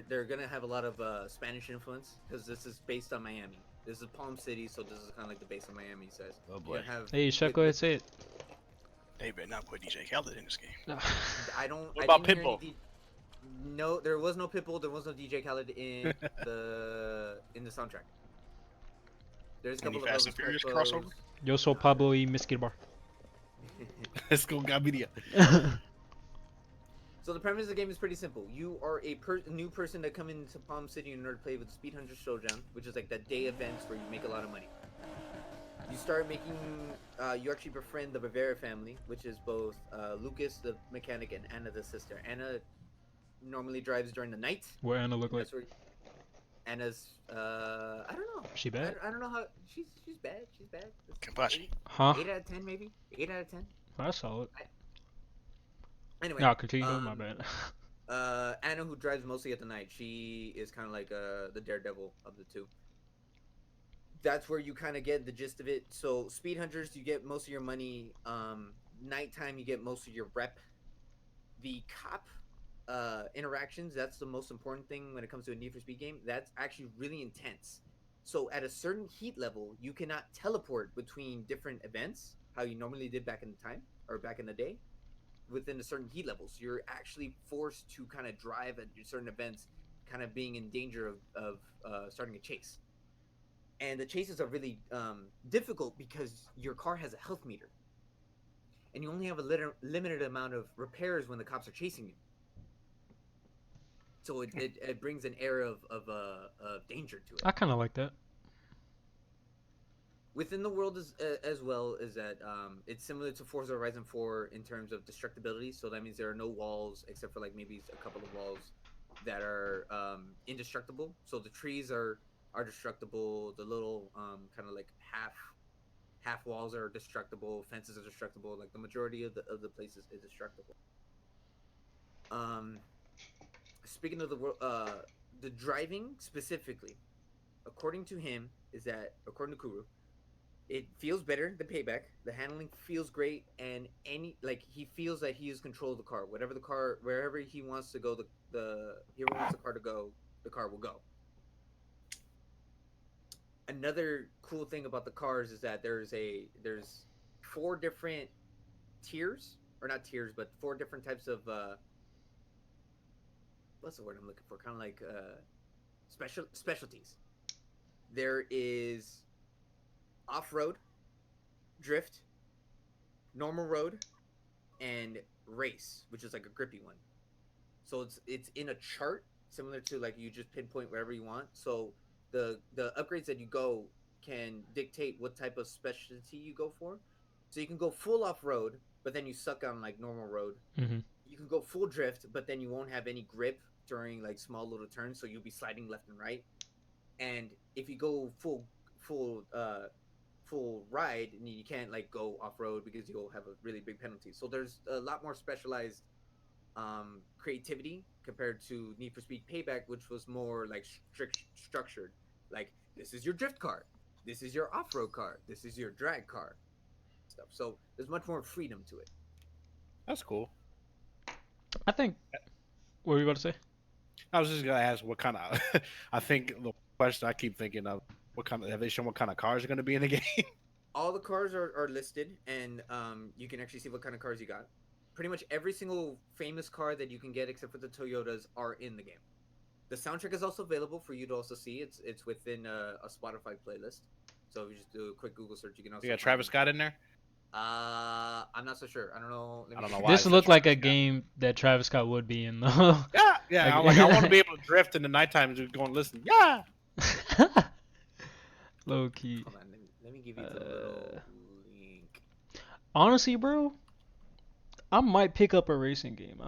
they're gonna have a lot of Spanish influence because this is based on Miami. This is Palm City, so this is kind of like the base of Miami. Says. Oh boy. Hey, Chef, go ahead, say it. They better not put DJ Khaled in this game. I don't. What I about didn't hear Pitbull? No, there was no Pitbull. There was no DJ Khaled in the soundtrack. There's a couple Any of Fast other and Furious photos. crossover? Yo soy Pablo y Miskid Bar. Let's go, Gaviria. So the premise of the game is pretty simple. You are a new person that come into Palm City in order to play with the Speed Hunter Showdown, which is like that day events where you make a lot of money. You start making. You actually befriend the Bavaria family, which is both Lucas, the mechanic, and Anna, the sister. Anna normally drives during the night. What Anna look like? That's where Anna's. I don't know. She bad? I don't know how. She's bad. She's bad. Kenpachi. Huh? 8 out of 10 maybe. 8 out of 10. That's solid. Anyway. Nah, continue. My bad. Anna, who drives mostly at the night, she is kind of like the daredevil of the two. That's where you kind of get the gist of it. So Speed Hunters, you get most of your money. Nighttime, you get most of your rep. The cop interactions, that's the most important thing when it comes to a Need for Speed game. That's actually really intense. So at a certain heat level, you cannot teleport between different events, how you normally did back in the time or back in the day, within a certain heat level. So you're actually forced to kind of drive at certain events, kind of being in danger of starting a chase. And the chases are really difficult because your car has a health meter, and you only have a limited amount of repairs when the cops are chasing you. So it brings an air of danger to it. I kind of like that. Within the world as well is that it's similar to Forza Horizon 4 in terms of destructibility. So that means there are no walls except for like maybe a couple of walls that are indestructible. So the trees are destructible. The little kind of like half walls are destructible. Fences are destructible. Like the majority of the places is destructible. Speaking of the driving specifically, according to him, according to Kuru, it feels better than Payback. The handling feels great, and he feels that he has control of the car. Wherever he wants to go, he wants the car to go, the car will go. Another cool thing about the cars is that there's 4 different tiers, or not tiers, but 4 different types of what's the word I'm looking for? Kind of like specialties. There is off-road, drift, normal road, and race, which is like a grippy one. So it's in a chart similar to like you just pinpoint wherever you want. So the upgrades that you go can dictate what type of specialty you go for. So you can go full off-road, but then you suck on like normal road. Mm-hmm. You can go full drift, but then you won't have any grip during like small little turns, so you'll be sliding left and right. And if you go full ride, and you can't like go off road because you'll have a really big penalty. So there's a lot more specialized creativity compared to Need for Speed Payback, which was more like structured. Like, this is your drift car, this is your off road car, this is your drag car, stuff. So there's much more freedom to it. That's cool. I think. What were you about to say? I was just gonna ask what kind of. I think the question I keep thinking of, what kind of, have they shown what kind of cars are gonna be in the game? All the cars are listed, and you can actually see what kind of cars you got. Pretty much every single famous car that you can get, except for the Toyotas, are in the game. The soundtrack is also available for you to also see. It's within a Spotify playlist. So if you just do a quick Google search, you can also. You got Travis Scott in there? I'm not so sure. I don't know. I don't know why. This looked like a game that Travis Scott would be in, though. Yeah. Like- I want to be able to drift in the nighttime and just go and listen. Yeah. Low key. Hold on, let me give you the little link. Honestly, bro, I might pick up a racing game.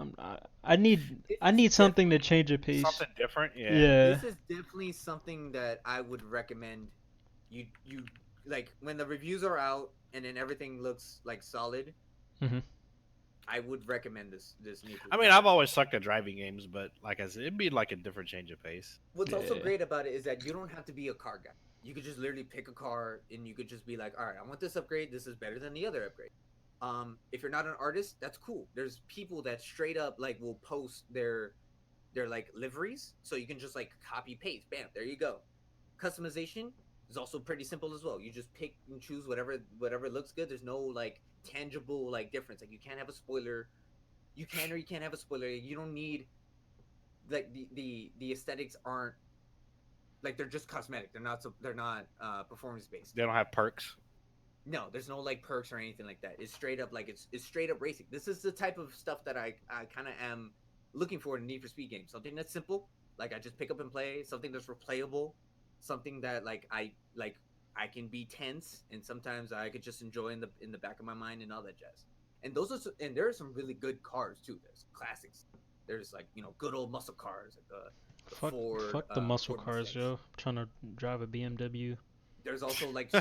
I need something to change the pace. Something different. Yeah. Yeah. This is definitely something that I would recommend. You like when the reviews are out and then everything looks like solid. Mhm. I would recommend this new. I mean, I've always sucked at driving games, but like I said, it'd be like a different change of pace. What's also Yeah. great about it is that you don't have to be a car guy. You could just literally pick a car and you could just be like, all right, I want this upgrade. This is better than the other upgrade. If you're not an artist, that's cool. There's people that straight up like will post their like liveries, so you can just like copy paste. Bam, there you go. Customization is also pretty simple as well. You just pick and choose whatever looks good. There's no like tangible like difference. Like you can't have a spoiler. You can or you can't have a spoiler. You don't need like the aesthetics aren't like they're just cosmetic. They're not performance based. They don't have perks. No, there's no like perks or anything like that. It's straight up like it's straight up racing. This is the type of stuff that I kind of am looking for in a Need for Speed game. Something that's simple, like I just pick up and play. Something that's replayable. Something that I can be tense, and sometimes I could just enjoy in the back of my mind and all that jazz. And and there are some really good cars too. There's classics. There's like good old muscle cars, like the Ford. Fuck the muscle Ford cars, Mustangs. yo. I'm trying to drive a BMW. There's also like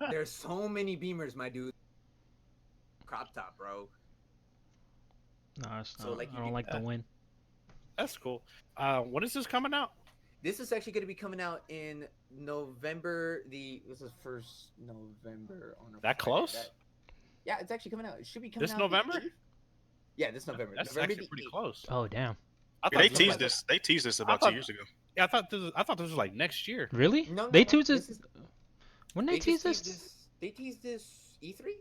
there's so many Beamers, my dude. Crop top, bro. Nah, it's So, not. like, I you don't get- like the win. That's cool. When is this coming out? This is actually going to be coming out in November. This is 1st November on a That Friday. close? Yeah, it's actually coming out. It should be coming This out November? the 8th. Yeah, this November. That's November actually the pretty 8th. close. Oh damn. I Yeah, they thought teased this. They teased this about thought- 2 years ago. Yeah, I thought this was like next year. Really? No, They no, teased this this. is- When they teased just this? They teased this E3?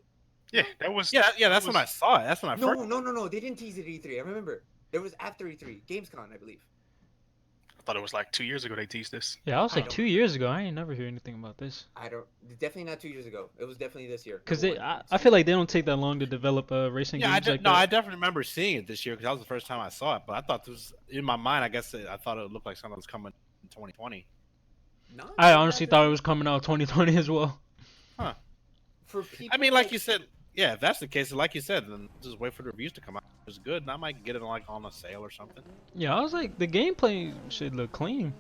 Yeah, that was. Yeah, that that's was- when I saw it. That's when I No, first. no. They didn't tease it at E3. I remember. There was after E3. Gamescom, I believe. I thought it was like 2 years ago they teased this. Yeah, I was I like don't- 2 years ago. I ain't never hear anything about this. Definitely not 2 years ago. It was definitely this year. Cause Number I one. feel like they don't take that long to develop racing Yeah, games like no, that. I definitely remember seeing it this year because that was the first time I saw it. But I thought this was in my mind. I guess I thought it looked like something was coming in 2020. No, I not honestly that- thought it was coming out 2020 as well. For people. I mean, like you said, yeah. If that's the case, like you said, then just wait for the reviews to come out. If it's good, and I might get it like on a sale or something. Yeah, I was like, the gameplay should look clean.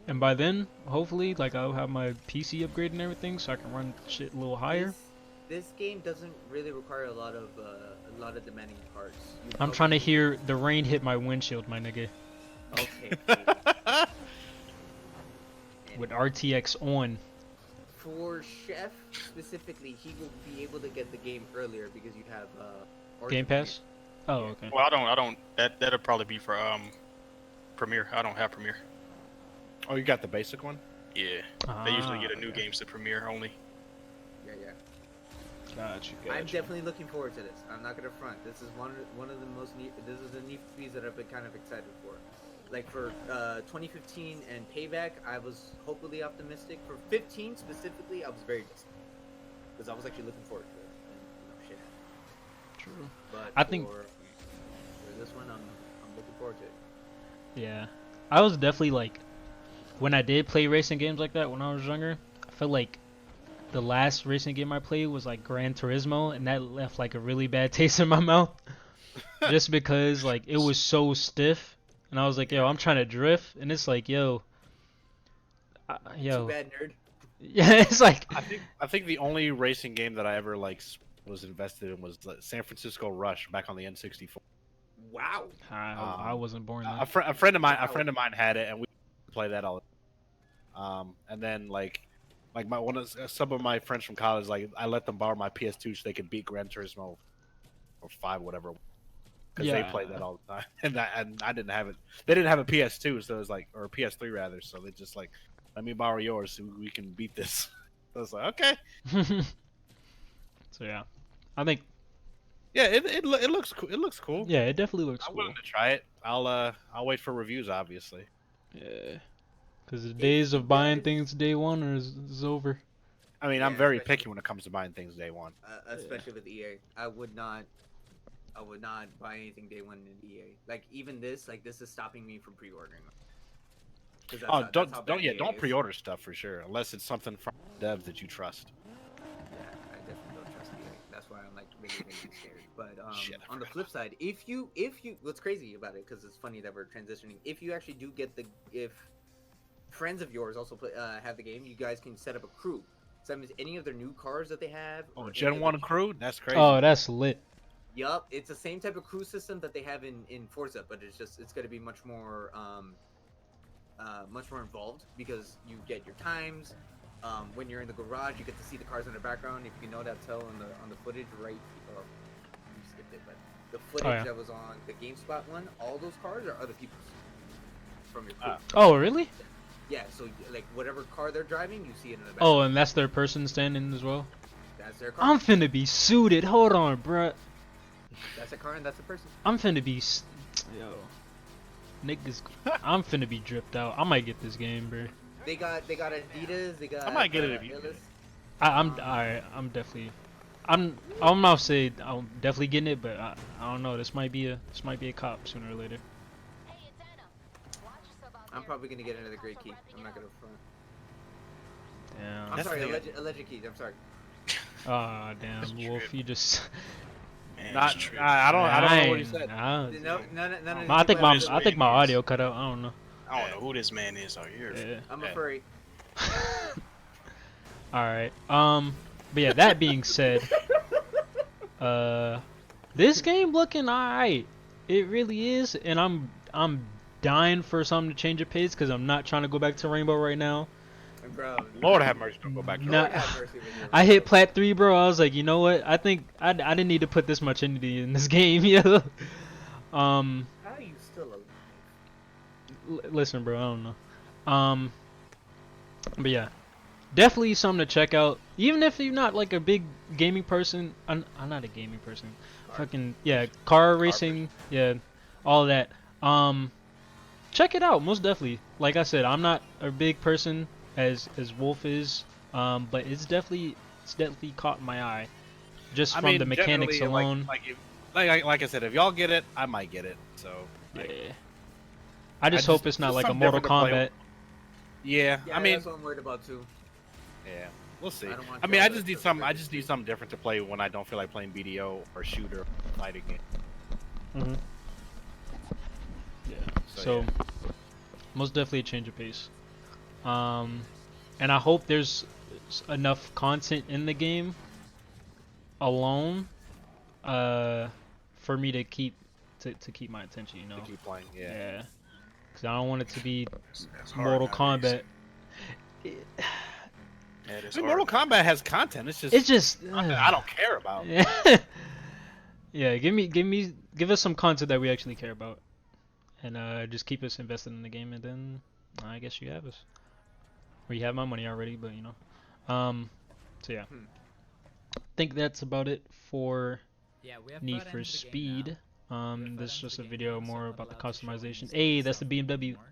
And by then, hopefully, like I'll have my PC upgrade and everything, so I can run shit a little higher. This game doesn't really require a lot of demanding parts. I'm trying to hear the rain hit my windshield, my nigga. Okay. Cool. With RTX on. For Chef specifically, he will be able to get the game earlier because you have Game Pass? Oh, okay. Well, I don't. That'll probably be for Premiere. I don't have Premiere. Oh, you got the basic one? Yeah, they usually get a new okay. games to Premiere only. Yeah. Gotcha, I'm definitely looking forward to this. I'm not gonna front. This is one of the most neat. This is a neat piece that I've been kind of excited for. Like for 2015 and Payback, I was hopefully optimistic. For 15 specifically, I was very disappointed because I was actually looking forward to it. And, shit happened. True. But I think- for this one, I'm looking forward to it. Yeah. I was definitely like, when I did play racing games like that when I was younger, I felt like the last racing game I played was like Gran Turismo, and that left like a really bad taste in my mouth. Just because like it was so stiff, and I was like, yo, I'm trying to drift, and it's like, yo. Too bad, nerd. Yeah, it's like. I think the only racing game that I ever like was invested in was San Francisco Rush back on the N64. Wow. I wasn't born then. A friend of mine had it, and we play that all. And then some of my friends from college, like I let them borrow my PS2 so they could beat Gran Turismo or 5, whatever, because they Yeah. played that all the time. And I didn't have it. They didn't have a PS2, so it was like, or a PS3 rather. So they just like, let me borrow yours so we can beat this. So I was like, okay. So yeah, I think Yeah, it looks cool. It looks cool. yeah, it definitely looks I'm cool. willing to try it. I'll wait for reviews, obviously. Yeah, because the days of buying guys- things day one is over. I mean, Yeah, I'm very especially- picky when it comes to buying things day one. Especially with EA. I would not buy anything day one in EA. Like even this, this is stopping me from pre-ordering. 'Cause that's Oh, how- don't that's how don't bad yeah, EA don't is. pre-order stuff for sure, unless it's something from devs that you trust. Yeah, I definitely don't trust EA. That's why I'm like really scared. But Shit, I on the forgot flip side, if you what's crazy about it, because it's funny that we're transitioning. If you actually do get if friends of yours also have the game, you guys can set up a crew. So that means any of their new cars that they have. Oh, or any Gen of 1 the- crew? That's crazy. Oh, that's lit. Yup, it's the same type of crew system that they have in Forza, but it's going to be much more involved because you get your times. When you're in the garage, you get to see the cars in the background. If you know that tell on the footage, right? You skipped it, but the footage yeah. that was on the GameSpot one, all those cars are other people's from your crew. Oh, really? Yeah, so like whatever car they're driving, you see it in the back. Oh, and that's their person standing as well. That's their car. I'm finna be suited. Hold on, bruh. That's a car and that's a person. I'm finna be. Yo. Niggas. I'm finna be dripped out. I might get this game, bruh. They got Adidas. They got. I might get it if you Illis. get it. I'm alright. I'm definitely. I'm not say I'm definitely getting it, but I don't know. This might be a cop sooner or later. I'm probably gonna get another great key. I'm not gonna front. Damn. I'm That's sorry, the thing. alleged keys. I'm sorry. Ah, That's damn, Wolf, trip. you just. Man, Not. it's trip. I don't know what he Ain't- said. I, None of I these think people my have I think my audio cut out. I don't know. I don't know who this man is out here. Yeah. I'm a Yeah. furry. All right. But yeah, that being said, this game looking alright. It really is, and I'm dying for something to change the pace because I'm not trying to go back to Rainbow right now. Bro, Lord have mercy, don't go back to Lord Nah. have mercy with you. I hit Plat 3, bro. I was like, you know what? I think I didn't need to put this much energy in this game, you know? How are you still alive? Listen, bro, I don't know. But yeah, definitely something to check out. Even if you're not like a big gaming person, I'm not a gaming person. Fucking yeah, car racing, yeah, all of that. Check it out, most definitely. Like I said, I'm not a big person as Wolf is, but it's definitely caught my eye, just I from mean, the mechanics generally, alone. Like I said, if y'all get it, I might get it. So like, Yeah. I just hope it's not like a something Mortal different to play Kombat. with. Yeah, Yeah, I mean, that's what I'm worried about too. yeah, we'll see. I don't want I mean, I Zelda just need to some. I break just it. need something different to play when I don't feel like playing BDO or shooter or fighting game. Mm-hmm. Yeah. So yeah. most definitely a change of pace. And I hope there's enough content in the game alone, for me to keep my attention. You know. To keep playing, yeah. Yeah. Because I don't want it to be That's hard Mortal nowadays. Kombat. Yeah, it is I mean, hard. Mortal Kombat has content. It's just It's just. content I don't care about. Yeah. Give us some content that we actually care about, and just keep us invested in the game, and then I guess you have us. Or you have my money already, but you know. So yeah. I think that's about it for Yeah, we have Need further for into the game Speed. now. This is just a game video now, so more I'm about the not allowed to show you customization. stuff Hey, that's the itself BMW. anymore.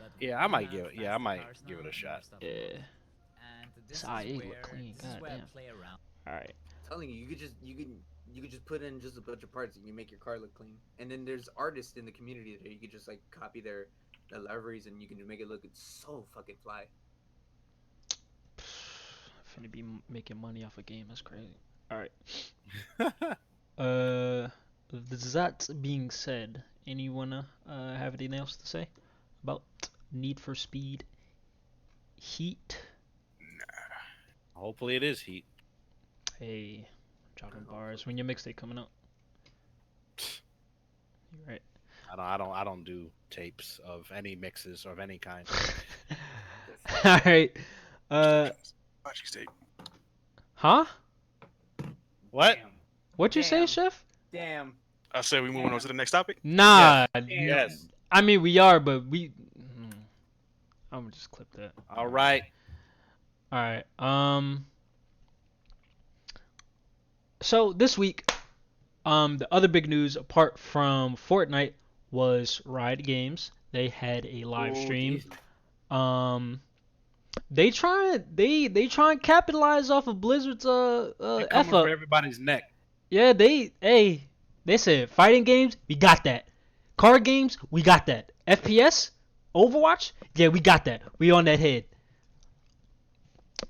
But we Yeah, I do might have give it. Yeah, I faster might cars give it now a shot. and stuff Yeah. like that. And this This is IA where look clean. this is where I Goddamn. play around. All right. Telling you, you could just put in just a bunch of parts and you make your car look clean. And then there's artists in the community that you could just like copy their liveries and you can make it look so fucking fly. Finna be making money off a game. That's crazy. All right. That being said, anyone have anything else to say about Need for Speed Heat? Hopefully, it is Heat. Hey, dropping bars. When your mixtape coming out? You're right. I don't do tapes of any mixes of any kind. All right. Watch tape. Huh? What? What'd you say, Damn. Chef? Damn. I said we moving on to the next topic. Nah. Yes. I mean, we are, but I'm gonna just clip that. All right. All right. So this week, the other big news apart from Fortnite was Riot Games. They had a live stream. They try and capitalize off of Blizzard's They're coming F for up. everybody's neck. Yeah, they said fighting games, we got that. Card games, we got that. FPS, Overwatch, yeah, we got that. We on that head.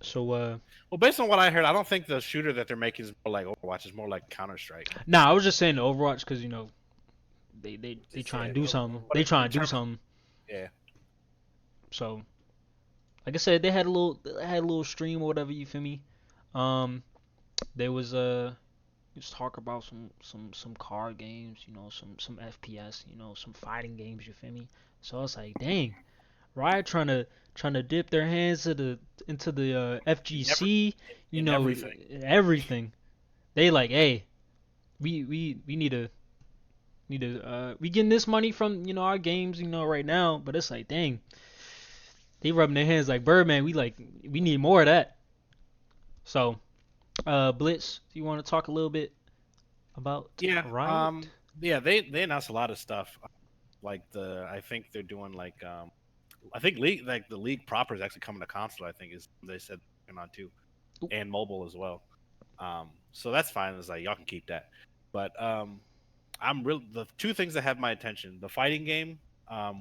So Well, based on what I heard, I don't think the shooter that they're making is more like Overwatch. It's more like Counter Strike. nah, I was just saying Overwatch because you know they try and do something. But They try in and do terms- something. Yeah. So, like I said, they had a little stream or whatever. You feel me? There was just talk about some card games, you know, some FPS, you know, some fighting games. You feel me? So I was like, dang, Riot trying to dip their hands into the FGC, you in know, everything. everything. They like, hey, we need to we getting this money from our games, right now, but it's like, dang, they rubbing their hands like Birdman. We need more of that. So, Blitz, do you want to talk a little bit about Yeah. Riot? Yeah. They announced a lot of stuff. Like I think they're doing I think the league proper is actually coming to console. I think is they said they're on too, Ooh. and mobile as well. So that's fine. It's like y'all can keep that. But the two things that have my attention: the fighting game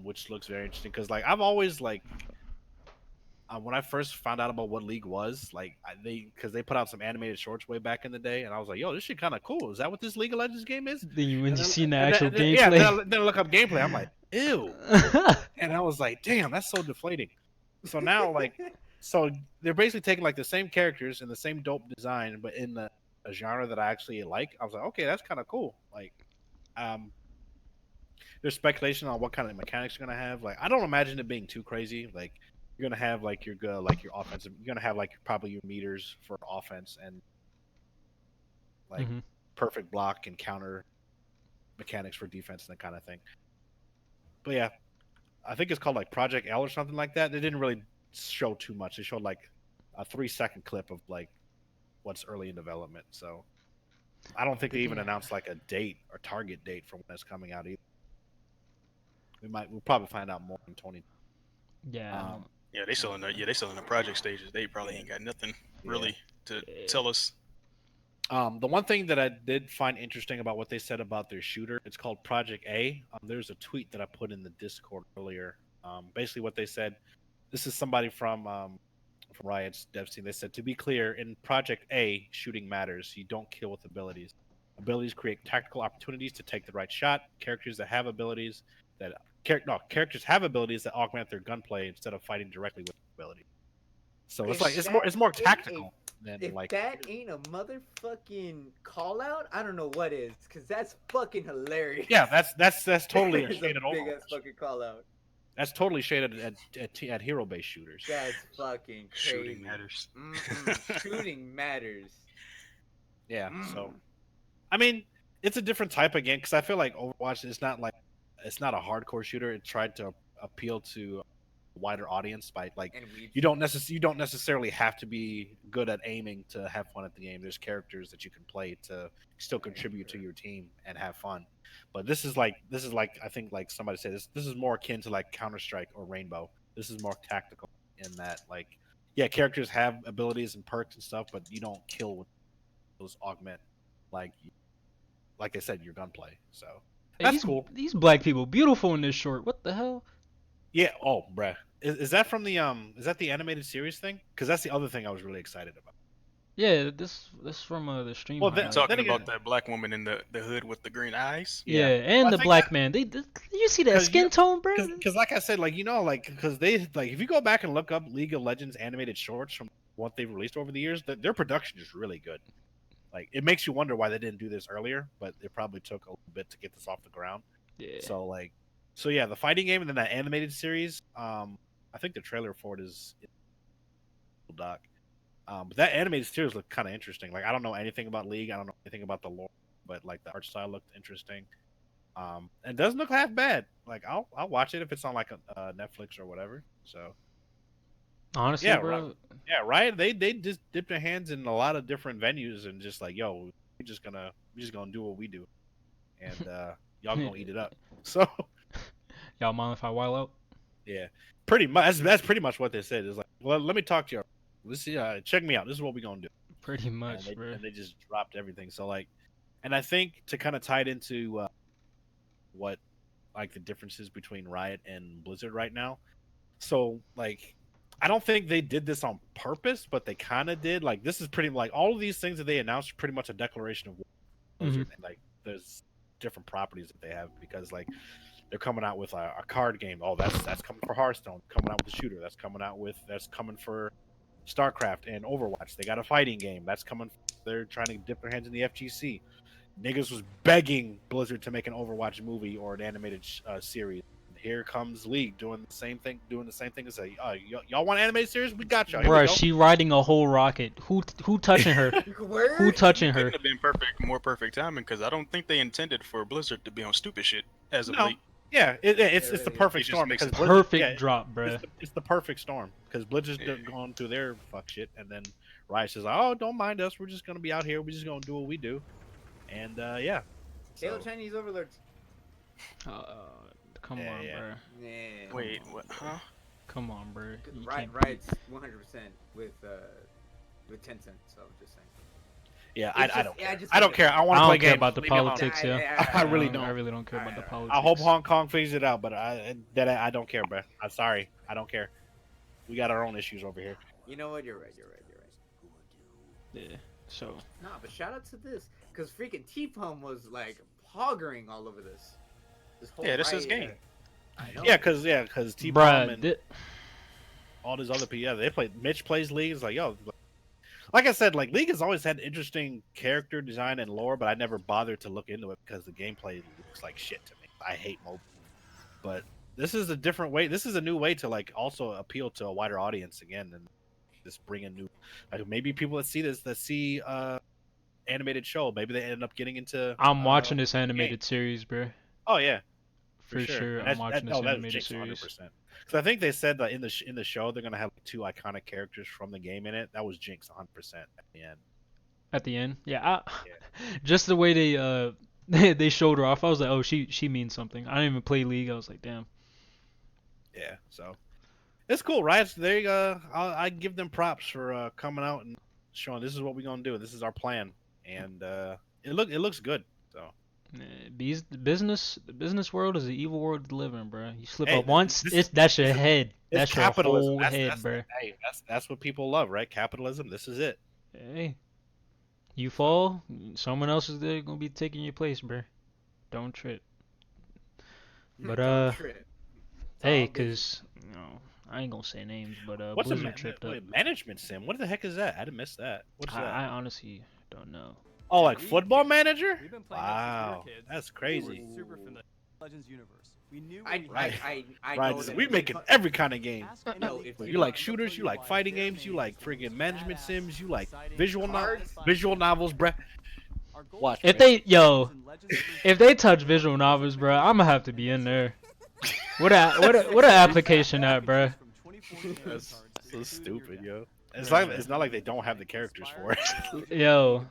which looks very interesting. Because like I've always like when I first found out about what League was, like because they put out some animated shorts way back in the day, and I was like, yo, this shit kind of cool. Is that what this League of Legends game is? When And you then, seen the and then, actual and then yeah, gameplay. then I look up gameplay. I'm like, ew. And I was like, damn, that's so deflating. So now, like, so they're basically taking like the same characters and the same dope design, but in a genre that I actually like. I was like, okay, that's kind of cool. Like, um, there's speculation on what kind of mechanics you're gonna have. Like, I don't imagine it being too crazy. Like, you're gonna have like your good, like your offensive. You're gonna have like probably your meters for offense and like hmm perfect block and counter mechanics for defense and that kind of thing. But yeah, I think it's called like Project L or something like that. They didn't really show too much. They showed like a 3-second clip of like what's early in development. So I don't think they even announced like a date or target date for when it's coming out either. We'll probably find out more in 20. Yeah. Yeah, they still in the project stages. They probably ain't got nothing really to tell us. The one thing that I did find interesting about what they said about their shooter, it's called Project A. There's a tweet that I put in the Discord earlier. Basically, what they said, this is somebody from Riot's dev team. They said, to be clear, in Project A, shooting matters. You don't kill with abilities. Abilities create tactical opportunities to take the right shot. Characters have abilities that augment their gunplay instead of fighting directly with ability. So it's like it's more tactical than If like. that ain't a motherfucking call out, I don't know what is, because that's fucking hilarious. Yeah, that's totally a It's shaded a big Overwatch. ass fucking call out. That's totally shaded at hero based shooters. That's fucking crazy. Shooting matters. Shooting matters. Yeah, so I mean, it's a different type of game because I feel like Overwatch is not like it's not a hardcore shooter. It tried to appeal to a wider audience by like And we you don't necessarily have to be good at aiming to have fun at the game. There's characters that you can play to still contribute to your team and have fun. But this is like I think like somebody said this is more akin to like Counter-Strike or Rainbow. This is more tactical in that like yeah, characters have abilities and perks and stuff, but you don't kill with those augment like I said, your gunplay. So Hey, that's cool. These black people beautiful in this short. What the hell? Yeah. Oh, bruh. Is that from the is that the animated series thing? Because that's the other thing I was really excited about. Yeah, this from the stream. Well, You highlight. talking again, about that black woman in the hood with the green eyes? Yeah, Well, and I the think black man. Did you see that skin tone, bro? because like I said, like like because they like if you go back and look up League of Legends animated shorts from what they've released over the years, their production is really good. Like it makes you wonder why they didn't do this earlier, but it probably took a little bit to get this off the ground. Yeah. So yeah, the fighting game and then that animated series. I think the trailer for it is in the doc. But that animated series looked kind of interesting. Like I don't know anything about League. I don't know anything about the lore, but like the art style looked interesting. And it doesn't look half bad. Like I'll watch it if it's on like a Netflix or whatever. So Honestly, yeah, bro. Riot they just dipped their hands in a lot of different venues and just like yo, we're just gonna do what we do, and y'all gonna eat it up. So Y'all mind if I while out? yeah, pretty much that's pretty much what they said. Is like, well, let me talk to you. Let's see, check me out. This is what we're gonna do. Pretty much, bro. And they just dropped everything. So like, and I think to kind of tie it into what like the differences between Riot and Blizzard right now. So like, I don't think they did this on purpose, but they kind of did. Like this is pretty like all of these things that they announced are pretty much a declaration of war. Blizzard. And, like there's different properties that they have because like they're coming out with a card game. Oh, that's coming for Hearthstone. Coming out with a shooter. That's coming for StarCraft and Overwatch. They got a fighting game. That's coming. They're trying to dip their hands in the FGC. Niggas was begging Blizzard to make an Overwatch movie or an animated series. Here comes League doing the same thing. And say, y'all want animated series? We got y'all. Bro, she riding a whole rocket. Who touching her? Who touching her? Couldn't have been more perfect timing because I don't think they intended for Blizzard to be on stupid shit as of No. late. Yeah, it's the perfect storm makes because it perfect drop, bro. It's the perfect storm because Blizzard's going through their fuck shit, and then Riot says, "Oh, don't mind us. We're just gonna be out here. We're just gonna do what we do," and yeah. Hail Chinese overlords. Come on, bro. Yeah. Wait, what? Huh? Come on, bro. Riot's 100% with Tencent, so I'm just saying. Yeah, It's I just- don't yeah, care. just I don't leave it care. alone. I want I to play don't care games. about the Leave me alone. politics, yeah. I really I don't. really don't care about the Alright, politics. I hope Hong Kong figures it out, but I don't care, bro. I'm sorry. I don't care. We got our own issues over here. You know what? You're right. Yeah. So Nah, but shout out to this, because freaking T-Pum was like poggering all over this. This whole Yeah, this is Riot, game. I know. Yeah, cause T-Pom bruh, and all these other people, yeah, they play. Mitch plays League. It's like, yo, like I said, like League has always had interesting character design and lore, but I never bothered to look into it because the gameplay looks like shit to me. I hate mobile, but this is a different way. This is a new way to like also appeal to a wider audience again, and just bring in new, like maybe people that see this that see animated show, maybe they end up getting into. I'm watching this animated series, bro. Oh yeah, For sure, I'm watching this animated series. 100%. Because I think they said that in the show they're gonna have two iconic characters from the game in it. That was Jinx 100% at the end. At the end, yeah, just the way they they showed her off, I was like, oh, she means something. I didn't even play League. I was like, damn. Yeah, so it's cool, right? So there you go. I give them props for coming out and showing this is what we're gonna do. This is our plan, and it looks good. So The business world is an evil world to live in, bro. You slip Hey, up once, this- that's your head. it's That's your capitalism. whole head, bro. Hey, that's what people love, right? Capitalism. This is it. Hey, you fall, someone else is there gonna be taking your place, bro. Don't trip. But Don't trip. It's hey, all good. cause you know, I ain't gonna say names, but What's a Blizzard tripped up. management sim? What the heck is that? I didn't miss that. What's that? I honestly don't know. Oh, like football manager? We've been playing this since we were Wow, kids. that's We crazy. were super familiar with Legends universe. We knew I Right, know that we if making you- every kind of game. No, if You like shooters, you like fighting games, you like friggin' management sims, you like visual novels, bruh. Watch, If man. if they touch visual novels, bro, I'm gonna have to be in there. What a application at, bro? That's so stupid, yo. It's not like they don't have the characters for it. Yo,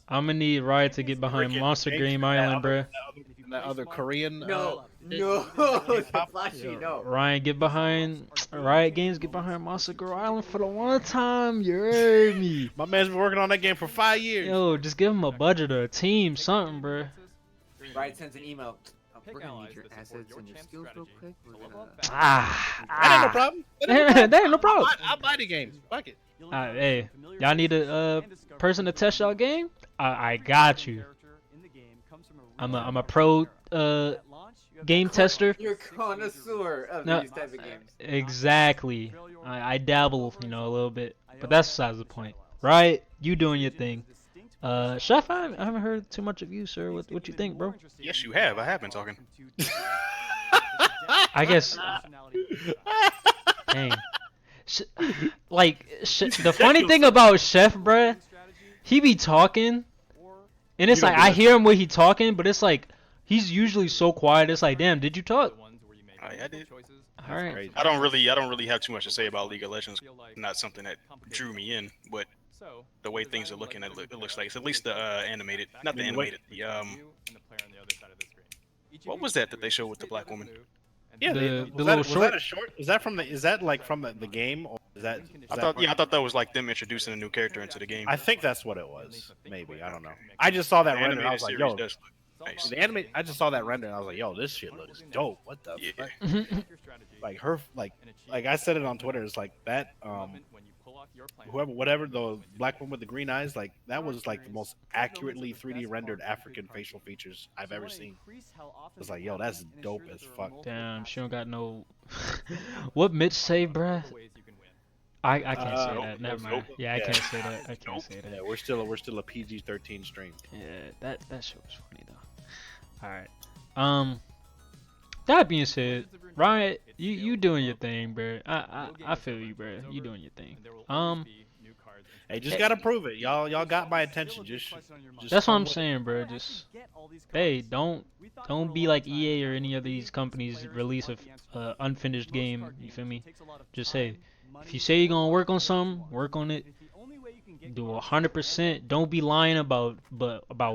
I'm gonna need Riot to get behind Freaking Monster Jinx Game and Island, bro. That other Korean. No, Flashy, no. Ryan, get behind Riot Games, get behind Monster Girl Island for the one time. You heard me. My man's been working on that game for 5 years. Yo, just give him a budget or a team, something, bro. Riot sends an email. Pick We're gonna allies need your that support assets your and your champ skills real strategy quick. to We're level gonna... up fast. That ain't no problem. That ain't no problem. I'll buy the games. Fuck it. You'll Hey, encounter familiar y'all need faces a and discover person to new test y'all abilities. game? I got you. Character in the game comes from a I'm real a pro era. At launch, you have game access tester. to You're 6 connoisseur of No. these type of games. Exactly. I dabble, a little bit, but that's besides the point. Right? You doing your thing. Chef, I haven't heard too much of you, sir. What you think, bro? Yes, you have. I have been talking. I guess. Dang. The funny thing about Chef, bruh, he be talking, and it's You like don't do I that. hear him when he talking, but it's like he's usually so quiet. It's like, damn, did you talk? I did. All right. Crazy. I don't really have too much to say about League of Legends. Not something that drew me in, but the way things are looking, it looks like it's at least the animated, not the I mean, what- animated. What was that they showed with the black woman? Yeah, The was little that, was short- that a short? Is that like from the game, or is that? I thought that was like them introducing a new character into the game. I think that's what it was. Maybe I don't know. I just saw that The render. And I animated was like, series yo, does look nice. the anime. I just saw that render and I was like, yo, this shit looks dope. What the? Yeah. Fuck? Like her, like I said it on Twitter. It's like that. Whatever the black one with the green eyes, like that was like the most accurately 3D rendered African facial features I've ever seen. It's like, yo, that's dope as fuck. Damn, she don't got no. What Mitch say, bruh? I can't say Nope. that. Never mind. Nope. Yeah, I Yeah. can't say that. I can't say Yeah, that. we're still a PG-13 stream. Yeah, that shit was funny though. All right. That being said, Riot, you doing your thing, bro. I feel you, bro. You doing your thing. Hey, just gotta prove it, y'all got my attention. Just That's what come I'm with it. saying, bro. Just hey, don't be like EA or any of these companies release a unfinished game. You feel me? Just say, if you say you're gonna work on something, work on it. Do 100%. Don't be lying about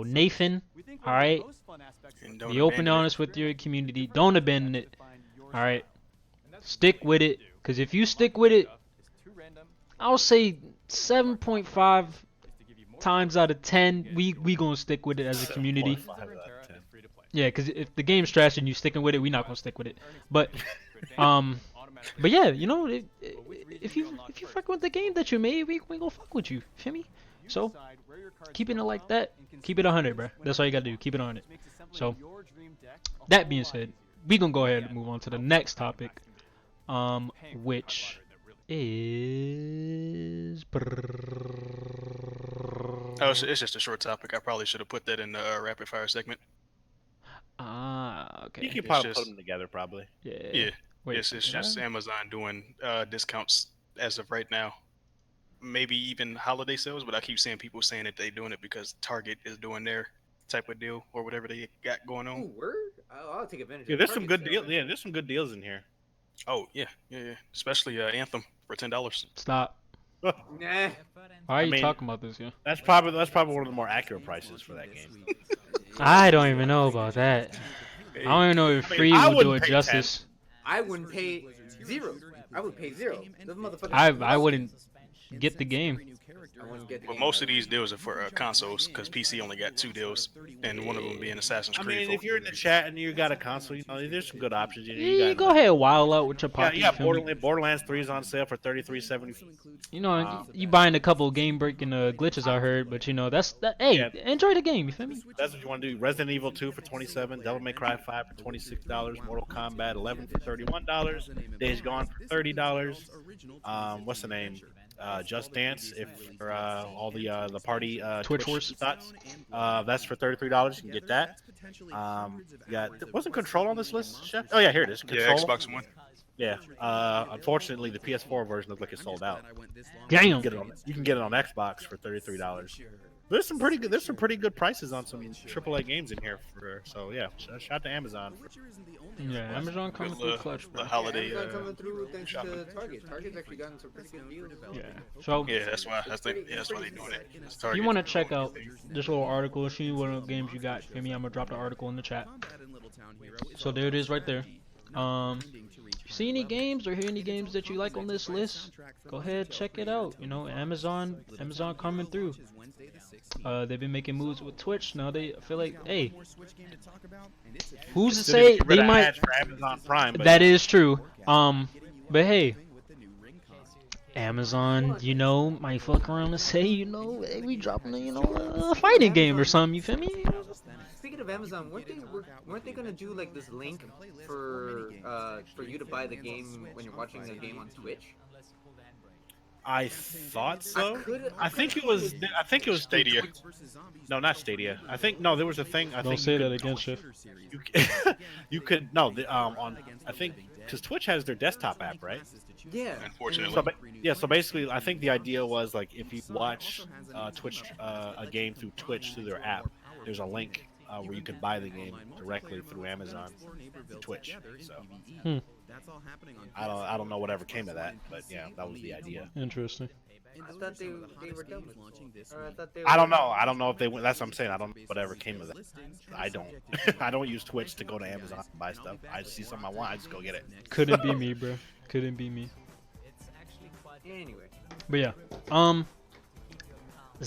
Nathan. All right. And don't Be open and abandon it. honest with your community. Don't abandon it. All right. Stick with it. Cause if you stick with it, I'll say 7.5 times out of 10, we gonna stick with it as a community. 7.5 out of 10. Yeah, because if the game's trash and you sticking with it, we not gonna stick with it. But but yeah, you know, if you fuck with the game that you made, we gonna fuck with you. Feel me? So keeping it like that, keep it 100, bro. That's all you gotta do. Keep it 100. So that being said, we gonna go ahead and move on to the next topic, which is. Oh, it's just a short topic. I probably should have put that in the rapid fire segment. Ah, You okay. can It's probably put just- them together, probably. Yeah. Yeah. Wait, It's just Amazon doing discounts as of right now. Maybe even holiday sales, but I keep seeing people saying that they're doing it because Target is doing their type of deal or whatever they got going on. Ooh, word? I'll take advantage. Yeah, of there's some Target good sale, deals. man. Yeah, there's some good deals in here. Oh yeah. Especially Anthem for $10. Stop. Nah. Why are you mean- talking about this, yeah? That's probably one of the more accurate prices for that game. I don't even know about that. I don't even know if free I will do wouldn't it pay justice. I wouldn't pay zero. I would pay zero. Those motherfuckers. I wouldn't get the game. I wouldn't get the But game most of either. these deals are for consoles because PC only got 2 deals, and one of them being Assassin's I Creed. mean, if you're in the chat and you got a console, you know, there's some good options. You You got, go ahead, wild out with your Yeah, pocket. yeah. feel me? Borderlands 3 is on sale for $33.70. You know, you buying a couple game breaking glitches, I heard, but you know that's that. Hey, Yeah. enjoy the game. You feel me? That's what you want to do. Resident Evil 2 for $27, Devil May Cry 5 for $26, Mortal Kombat 11 for $31, Days Gone for $30. What's the name? Just Dance for all the party Twitch Wars. thoughts. That's for $33. You can get that. Wasn't Control on this list, Chef? Oh yeah, here it is. Yeah, Control. Xbox One. Yeah. Unfortunately, the PS4 version looks like it's sold out. Damn. You can get it on Xbox for $33. There's some pretty good prices on some AAA games in here so yeah, shout out to Amazon. Yeah, Amazon coming Good through clutch, bro. the holiday. Amazon coming through thanks shopping. to Target. Target's actually gotten some pretty good deals. Yeah. So Yeah, that's why I think that's why they're doing it. It's if Target. you want to check out this little article, see what games you got. Feel me? I'm gonna drop the article in the chat. So there it is, right there. If you see any games or hear any games that you like on this list, go ahead, check it out. You know, Amazon coming through. They've been making moves with Twitch. Now they feel like, hey, who's to Still need say get rid they of might? ads for Amazon Prime, but That is true. But hey, Amazon, you know, might fuck around and say, you know, hey, we dropping, a fighting game or something. You feel me? Speaking of Amazon, weren't they gonna do like this link for you to buy the game when you're watching a game on Twitch? I thought so. could- I think it was Stadia. No, not Stadia. I think no, there was a thing. I Don't think say you that could, again, Chef. you could no on I think because Twitch has their desktop app, right? Yeah. Unfortunately. So basically, I think the idea was like if you watch Twitch a game through Twitch through their app, there's a link where you can buy the game directly through Amazon and Twitch. So I don't know whatever came of that, but yeah, that was the idea. Interesting. I thought they were done with it. Or I thought they I don't know. I don't know if they went. That's what I'm saying. I don't know whatever came of that. I don't. I don't use Twitch to go to Amazon and buy stuff. I see something I want, I just go get it. Couldn't be me, bro. Couldn't be me. Anyway. But yeah.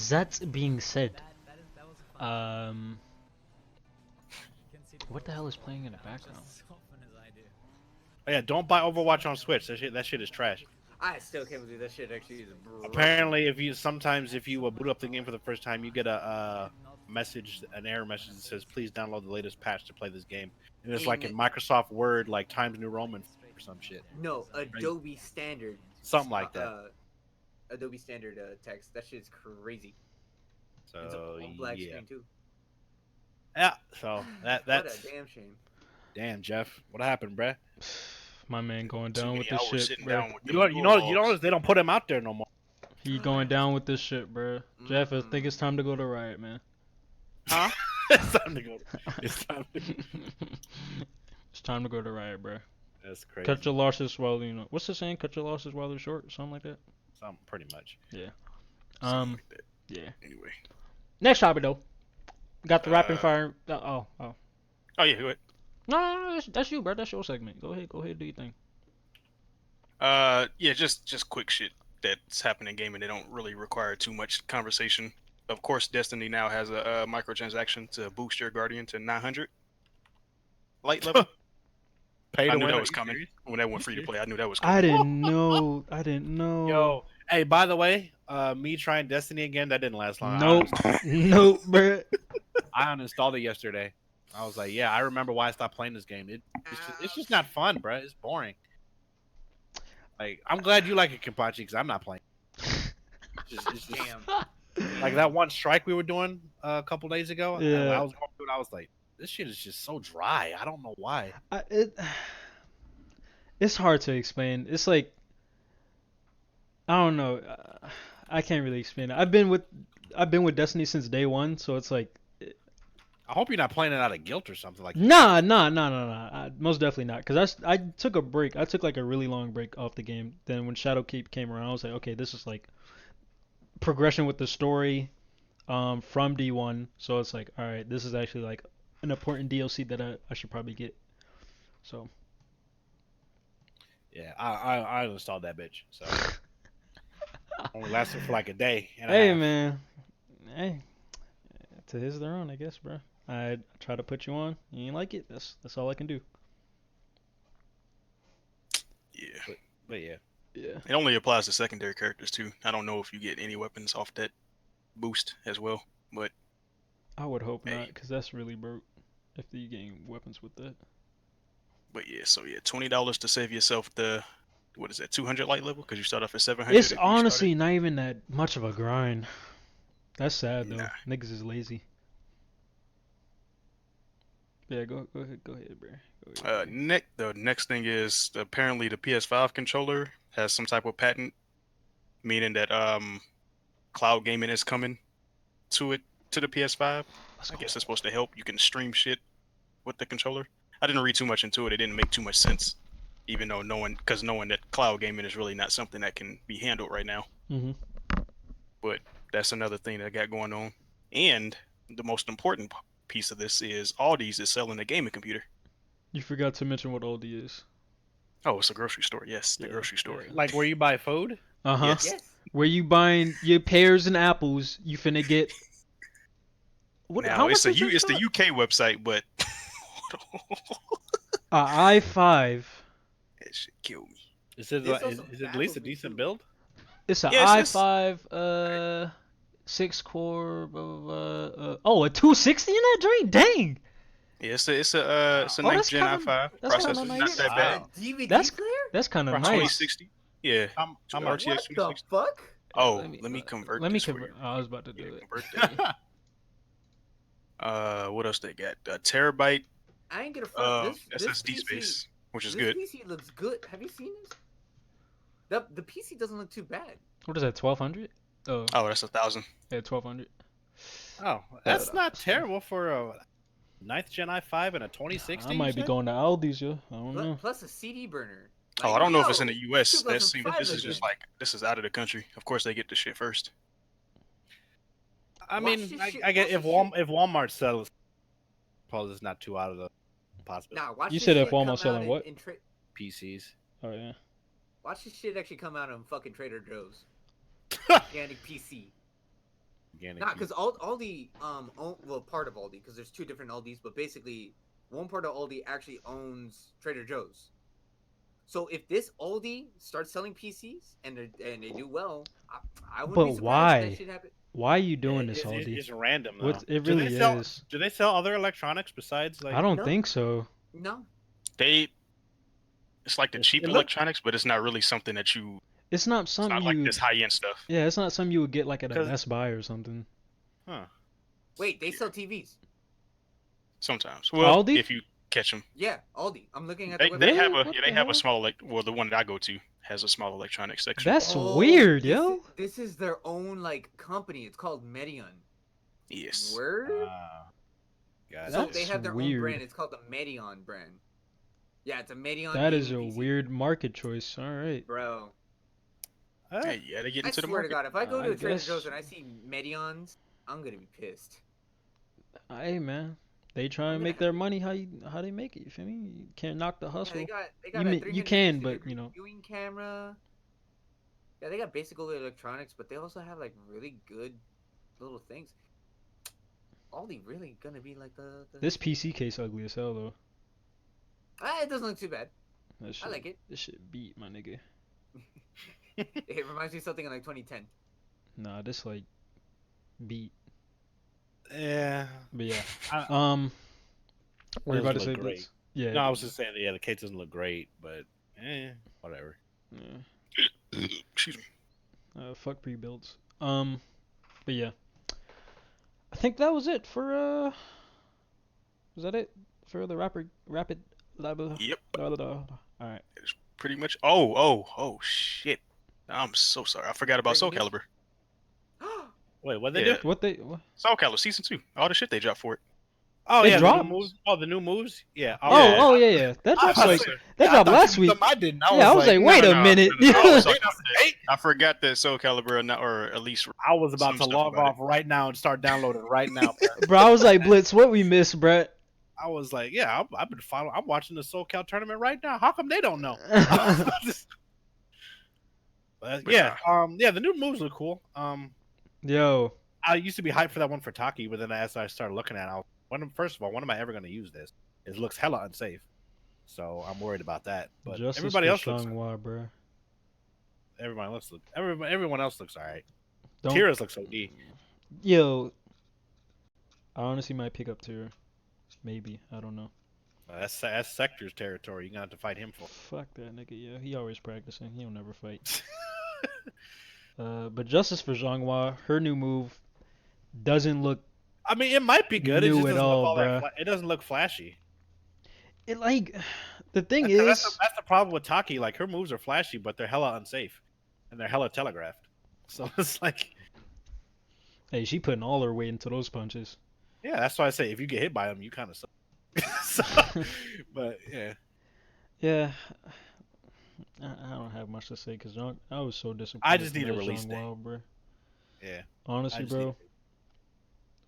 That being said, what the hell is playing in the background? Oh, yeah, don't buy Overwatch on Switch. That shit is trash. I still can't believe that shit actually is broken. Apparently, if you boot up the game for the first time, you get an error message that says, "Please download the latest patch to play this game." And it's like in Microsoft Word, like Times New Roman or some shit. No, Adobe Standard. Something like that. Adobe Standard text. That shit's crazy. It's So all black yeah, screen too. yeah. So that's What a damn shame. damn, Jeff. What happened, bruh? My man going Too down many with this hours shit, sitting bro. down with You them know, bulldogs. they don't put him out there no more. He going down with this shit, bro. Jeff, I think it's time to go to Riot, man. Huh? It's time to go. It's time to. It's time to go to Riot, bro. That's crazy. Cut your losses while what's the saying? Cut your losses while they're short, something like that. Something pretty much. Something like that. Yeah. Anyway. Next topic though. Got the rapid fire. Oh. Oh yeah. Go ahead. No, that's you, bro. That's your segment. Go ahead, do your thing. Yeah, just quick shit that's happening in gaming. They don't really require too much conversation. of course, Destiny now has a microtransaction to boost your Guardian to 900 light level. Pay I to knew win. that Are was you coming serious? when that You went free to serious? play. I knew that was I coming. didn't know. I didn't know. Yo, hey, by the way, me trying Destiny again, that didn't last long. Nope. Nope, bruh. I uninstalled it yesterday. I was like, yeah, I remember why I stopped playing this game. It's just not fun, bro. It's boring. Like, I'm glad you like it, Kenpachi, because I'm not playing. It's just Damn. like that one strike we were doing a couple days ago. Yeah. I was going through it. I was like, this shit is just so dry. I don't know why. It's hard to explain. It's like I don't know. I can't really explain it. I've been with Destiny since day one, so it's like I hope you're not playing it out of guilt or something like. nah. Most definitely not. Cause I took a break. I took like a really long break off the game. Then when Shadowkeep came around, I was like, okay, this is like progression with the story, from D1. So it's like, all right, this is actually like an important DLC that I should probably get. So Yeah, I uninstalled that bitch. So only lasted for like a day and a hey half. man, hey, to his their own, I guess, bro. I try to put you on. You ain't like it. That's all I can do. Yeah. But yeah, Yeah. It only applies to secondary characters too. I don't know if you get any weapons off that boost as well, but I would hope Hey. not, cause that's really broke. If you gain weapons with that. yeah. So yeah, $20 to save yourself the what is that 200 light level because you start off at 700. It's if you honestly not even that much of a grind. That's sad though. Nah. Niggas is lazy. Yeah, go ahead, bro. Go ahead, bro. The next thing is apparently the PS5 controller has some type of patent, meaning that cloud gaming is coming to the PS5. I guess it's supposed to help. You can stream shit with the controller. I didn't read too much into it. It didn't make too much sense, even though knowing that cloud gaming is really not something that can be handled right now. Mhm. But that's another thing that I got going on. And the most important piece of this is Aldi's is selling a gaming computer. You forgot to mention what Aldi is. Oh, it's a grocery store. Yes, the Yeah, grocery store. yeah. like where you buy food. Uh huh. Yes. Yes. Where you buying your pears and apples, you finna get. What? Now How it's much the the UK website, but i5. that shit kill me. Is it This also is it at least a baffles me decent too. build? It's an Yeah, it's i5, 6 core. Blah, blah, blah, oh, a 260 in that joint? Dang. Yeah, it's a Oh, ninth that's gen kinda- i5 that's processor. kinda Not nice. that bad. Wow. DVD That's- player? That's kind For of how nice. much? 2060. Yeah. How much? RTX What the 2060. fuck? Oh, Let let me convert. Let me this for convert. you. I was about to do Yeah, it. convert that. What else they got? A terabyte I ain't gonna front. This SSD PC, space, which is this good. PC looks good. Have you seen this? The PC doesn't look too bad. What is that? 1200? Oh, Oh, that's 1,000. yeah, 1200. Oh, that's Hold not up. terrible for a ninth gen i5 and a 2060. I you might be said? going to Aldi's, yo. I don't know. Plus a CD burner. Oh, I don't know if it's in the U.S. This 2005 is just again. like this is out of the country. Of course, they get the shit first. I Watch mean, this shit- I get watch if this shit. if Walmart sells, probably it's not too out of the possibility. Nah, watch You this said if shit Walmart come selling out what? in PCs. Oh yeah. watch this shit actually come out on fucking Trader Joe's. Organic PC. Organic Nah, PC. because Aldi, well, part of Aldi, because there's two different Aldis, but basically, one part of Aldi actually owns Trader Joe's. So if this Aldi starts selling PCs and they do well, I wouldn't be But surprised why? if that shit happened. Why are you doing It's, this, Aldi? it's random though. What it Do they really sell- is. Do they sell other electronics besides like? I don't No. think so. No, It's like the cheap It look- electronics, but it's not really something that you. It's not It's something not like you. this high end stuff. Yeah, it's not something you would get like at a 'Cause- Best Buy or something. Huh. wait, they sell TVs. Sometimes, well, Aldi? if you catch them, Yeah, Aldi. I'm looking at they, the they website. have What a the they have hell? a small well, the one that I go to has a small electronics section. That's Oh, weird, this yo. This is their own like company. It's called Medion. Yes. Word. Got So it. they That's have their own weird. brand. It's called the Medion brand. Yeah, it's a Medion. That is a gaming PC. weird market choice. All right. Bro. Hey, yeah, they get I into the swear to market. God, if I go to I a Trader guess. Joe's and I see Medions, I'm gonna be pissed. Hey man, they try and make their money how they make it. You feel me? You can't knock the Yeah, hustle. they got You a may- you can, 360 but, degree you know. viewing camera. Yeah, they got basic electronics, but they also have like really good little things. Aldi really gonna be like the This PC case ugly as hell though. It doesn't look too bad. That shit, I like it. This shit beat my nigga. It reminds me of something in like 2010. Nah, this like beat. Yeah. But yeah. I- What you It about to doesn't say, look great. Blitz? Yeah. No, I was just saying, yeah, the case doesn't look great, but whatever. Yeah. Excuse me. Fuck pre-builds. But yeah. I think that was it for was that it for the rapid blah, blah, Yep. blah, blah, blah. All right. Pretty much. Oh, shit. I'm so sorry. I forgot about Soul Breaking news? Calibur. Wait, what they Yeah. do? What? Soul Calibur Season 2. All the shit they dropped for it. Oh It yeah, dropped? the new moves. Oh, the new moves. Yeah. Oh, yeah. That dropped like that dropped last week. I didn't. Yeah, I was like, wait a minute. I was talking about that. I forgot that Soul Calibur, or at least I was about some to stuff log about off right now and start downloading right now. Bro, I was like, Blitz, what we missed, Brett? I was like, yeah, I've been following. I'm watching the SoCal tournament right now. How come they don't know? But, yeah, the new moves look cool. Yo, I used to be hyped for that one for Taki, but then as I started looking at it, first of all, when am I ever going to use this? It looks hella unsafe, so I'm worried about that. But justice everybody for else looks. Shangwa, bro. Everyone else looks alright. Don't- Tira's looks OD. Yo, I honestly might pick up Tira. Maybe, I don't know. That's Sector's territory. You're gonna have to fight him for. Fuck that nigga. Yeah, he always practicing. He'll never fight. But justice for Zhonghua, her new move doesn't look. I mean, it might be good. It New just at doesn't all, look all bruh. that. It doesn't look flashy. It like the thing That's is. the problem with Taki. Like her moves are flashy, but they're hella unsafe, and they're hella telegraphed. So it's like, Hey, she putting all her weight into those punches. yeah, that's why I say if you get hit by them, you kind of suck. So, but yeah, Yeah, I don't have much to say because I was so disappointed. I just in need a that release date. Zhonghua, bro. yeah. Honestly, I just bro, need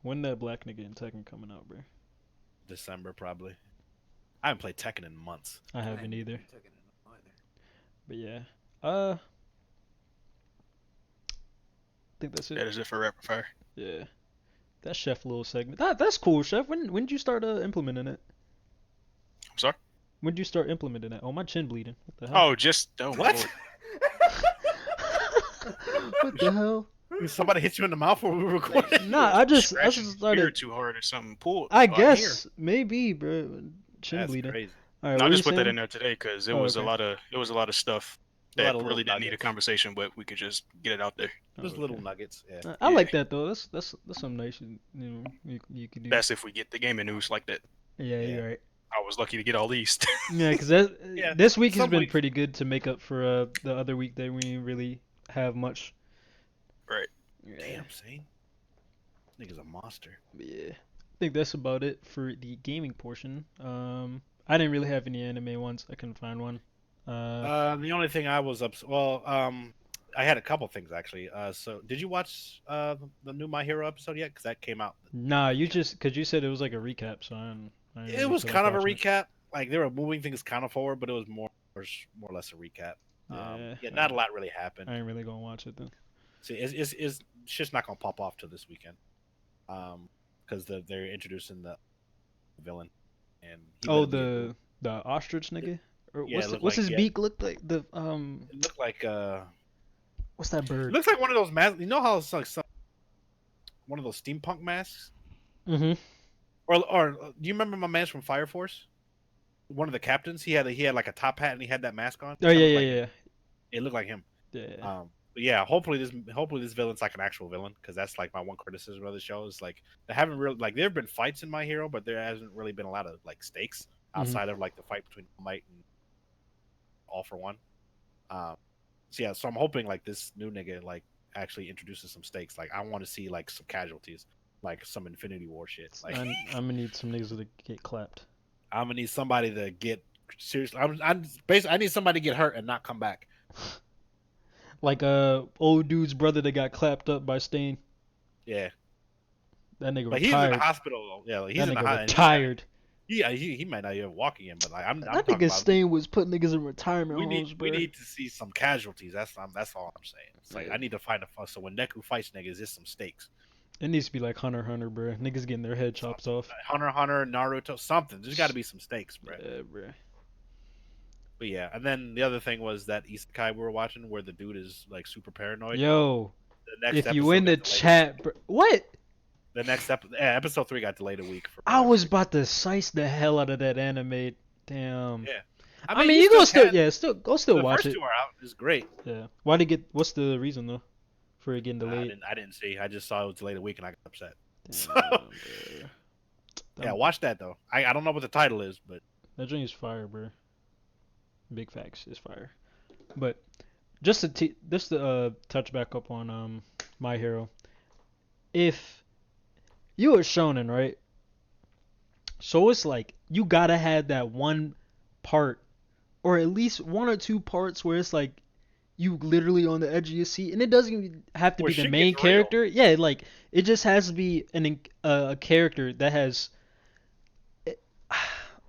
when that black nigga in Tekken coming out, bro? December probably. I haven't played Tekken in months. I haven't either. Took it either. But yeah, I think that's that it. is it for Rapid Fire. Yeah, that chef little segment. That's cool, chef. When did you start implementing it? I'm sorry. When did you start implementing it? Oh, my chin bleeding. What the hell? Oh, What? Lord. What the hell? Somebody hit you in the mouth while we were recording? Nah, I just Scratching your started. ear too hard or something. Pull. I here. guess maybe, bro. Chin That's bleeding. crazy. All right, No, I what just you put that saying? in there today because it Oh, was okay. a lot of stuff A lot that of really little didn't need a nuggets. conversation, but we could just get it out there. Just Oh, little okay. nuggets. Yeah. I like Yeah. that though. That's something nice. You could do. That's if we get the gaming news like that. Yeah, Yeah. you're right. I was lucky to get all these. Yeah, because Yeah, this week has some been weeks- pretty good to make up for the other week that we didn't really have much. Right. Yeah. Damn, Sane. Nigga's a monster. Yeah. I think that's about it for the gaming portion. I didn't really have any anime ones. I couldn't find one. The only thing I was I had a couple things actually. So did you watch the new My Hero episode yet? Because that came out. Nah, because you said it was like a recap, so I didn't It really was feel kind like of a watching it. recap. Like they were moving things kind of forward, but it was more or less a recap. Yeah. Not a lot really happened. I ain't really gonna watch it then. See, it's shit's not gonna pop off till this weekend. Because they're introducing the villain, and he Oh, better be a the ostrich nigga? Or Yeah, it looked what's like- his yeah. beak look like? It looked like What's that it bird? looks like one of those masks. You know how it's like one of those steampunk masks? Mm-hmm. Or do you remember my man from Fire Force? One of the captains. He had like a top hat and he had that mask on. Oh yeah. It looked like him. Yeah. But yeah, hopefully this villain's like an actual villain, because that's like my one criticism of the show is like they haven't really there have been fights in My Hero, but there hasn't really been a lot of like stakes outside of like the fight between All Might and All for One. So I'm hoping like this new nigga like actually introduces some stakes. Like I want to see like some casualties, like some Infinity War shit. Like I'm gonna need some niggas to get clapped. I'm gonna need somebody to get seriously. I'm basically I need somebody to get hurt and not come back. Like old dude's brother that got clapped up by Stain. Yeah, That nigga like he's in retired. the hospital. Yeah, like, he's That in the nigga hospital. retired. Yeah, he might not even walk again, but like I'm That talking nigga about. Stain was putting niggas in retirement We homes, need bro. we need to see some casualties. That's all I'm saying. It's like Yeah. I need to find a so when Neku fights niggas, there's some stakes. It needs to be like Hunter x Hunter, bro. Niggas getting their head chopped off. Hunter x Hunter, Naruto, something. There's got to be some stakes, bro. Yeah, bro. But yeah, and then the other thing was that isekai we were watching where the dude is like super paranoid. Yo, The next if you episode in the got delayed. chat, bro. What? The next episode 3 got delayed a week. For I whatever was reason. about to size the hell out of that anime. Damn. Yeah. I mean, you go still, can. yeah, go still The watch first it. 2 are out. It's great. Yeah. Why did it get? What's the reason though, for it getting delayed? I didn't see. I just saw it was delayed a week and I got upset. Damn, So, bro. yeah, watch that though. I don't know what the title is, but That joint is fire, bro. Big facts, is fire. But just to touch back up on My Hero. If you are shonen, right? So it's like you gotta have that one part, or at least 1 or 2 parts where it's like you literally on the edge of your seat, and it doesn't even have to Where be the shit main gets real. character. Yeah, like it just has to be a character that has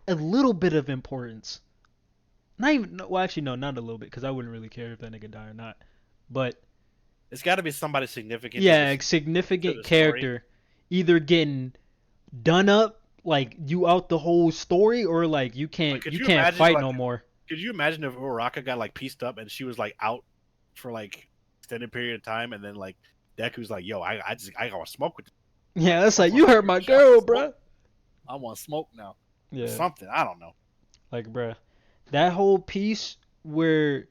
a little bit of importance. Not even, well, actually, no, not a little bit, because I wouldn't really care if that nigga died or not. But it's got to be somebody significant. yeah, to a significant the story. character, either getting done up, like you out the whole story, or like you can't could you you can't imagine, fight like, no more. Could you imagine if Uraraka got like pieced up and she was like out for like extended period of time, and then like Deku's like, "Yo, I gotta smoke with you. Yeah, that's like you hurt my girl, bruh. I want smoke now." Yeah, Something I don't know. like bruh, that whole piece where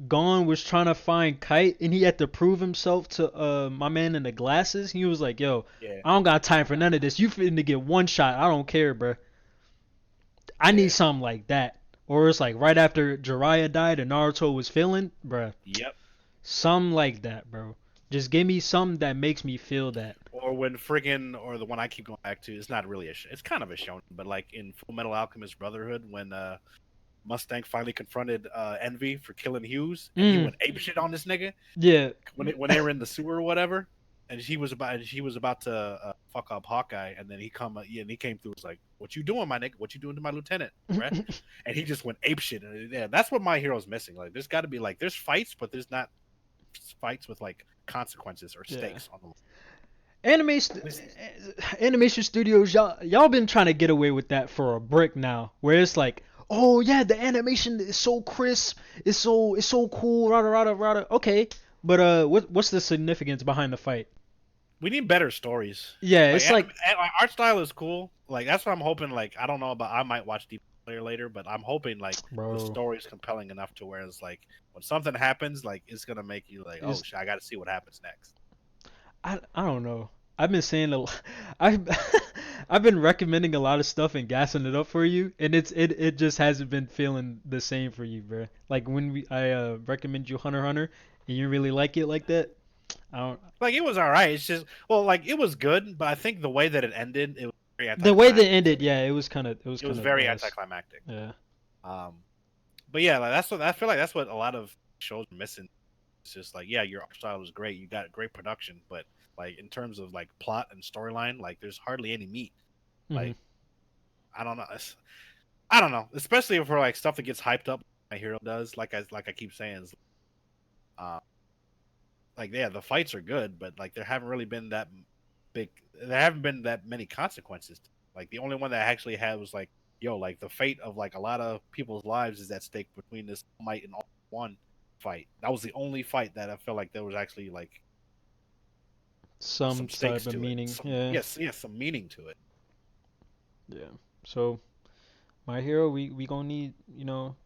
Gon was trying to find Kite and he had to prove himself to my man in the glasses. He was like, "Yo, Yeah, I don't got time for none of this. You finna get one shot. I don't care, bruh. I need something like that." Or it's like right after Jiraiya died and Naruto was feeling, bruh. Yep. Something like that, bro. Just give me something that makes me feel that. Or when friggin', or the one I keep going back to, it's not really it's kind of a shonen, but like in Full Metal Alchemist Brotherhood, when Mustang finally confronted Envy for killing Hughes, and he went apeshit on this nigga. Yeah. When they were in the sewer or whatever, and he was about to fuck up Hawkeye, and then he came through. Was like, "What you doing, my nigga? What you doing to my lieutenant?" Right? And he just went apeshit. And yeah, that's what My Hero's missing. Like, there's got to be like, there's fights, but there's not fights with like consequences or stakes on them. Animation studios, y'all been trying to get away with that for a brick now, where it's like, oh yeah, the animation is so crisp, it's so cool, rada. Okay, but what's the significance behind the fight? We need better stories. Yeah, it's like art style is cool. Like, that's what I'm hoping. Like, I don't know about, I might watch Deep Player later, but I'm hoping like Bro. the story is compelling enough to where it's like when something happens, like it's gonna make you like, oh shit, I got to see what happens next. I don't know. I've been saying I've been recommending a lot of stuff and gassing it up for you, and it just hasn't been feeling the same for you, bro. Like when I recommend you Hunter x Hunter and you really like it like that. I don't Like, it was all right. It's just, well, like, it was good, but I think the way that it ended, it was very the way that anticlimactic. ended, yeah, it was Very ass. anticlimactic. Yeah. But yeah, like, that's what I feel like. That's what a lot of shows are missing. It's just like, yeah, your art style was great, you got great production, but like in terms of like plot and storyline, like there's hardly any meat. Like, I don't know. I don't know, especially for like stuff that gets hyped up. My Hero does, like I keep saying, like, yeah, the fights are good, but like there haven't really been that big. There haven't been that many consequences. Like, the only one that actually had was like, yo, like the fate of like a lot of people's lives is at stake between this Might and All One fight. That was the only fight that I felt like there was actually like Some stakes type of to meaning. it. Yeah. Yes, some meaning to it. Yeah. So My Hero, we gonna need,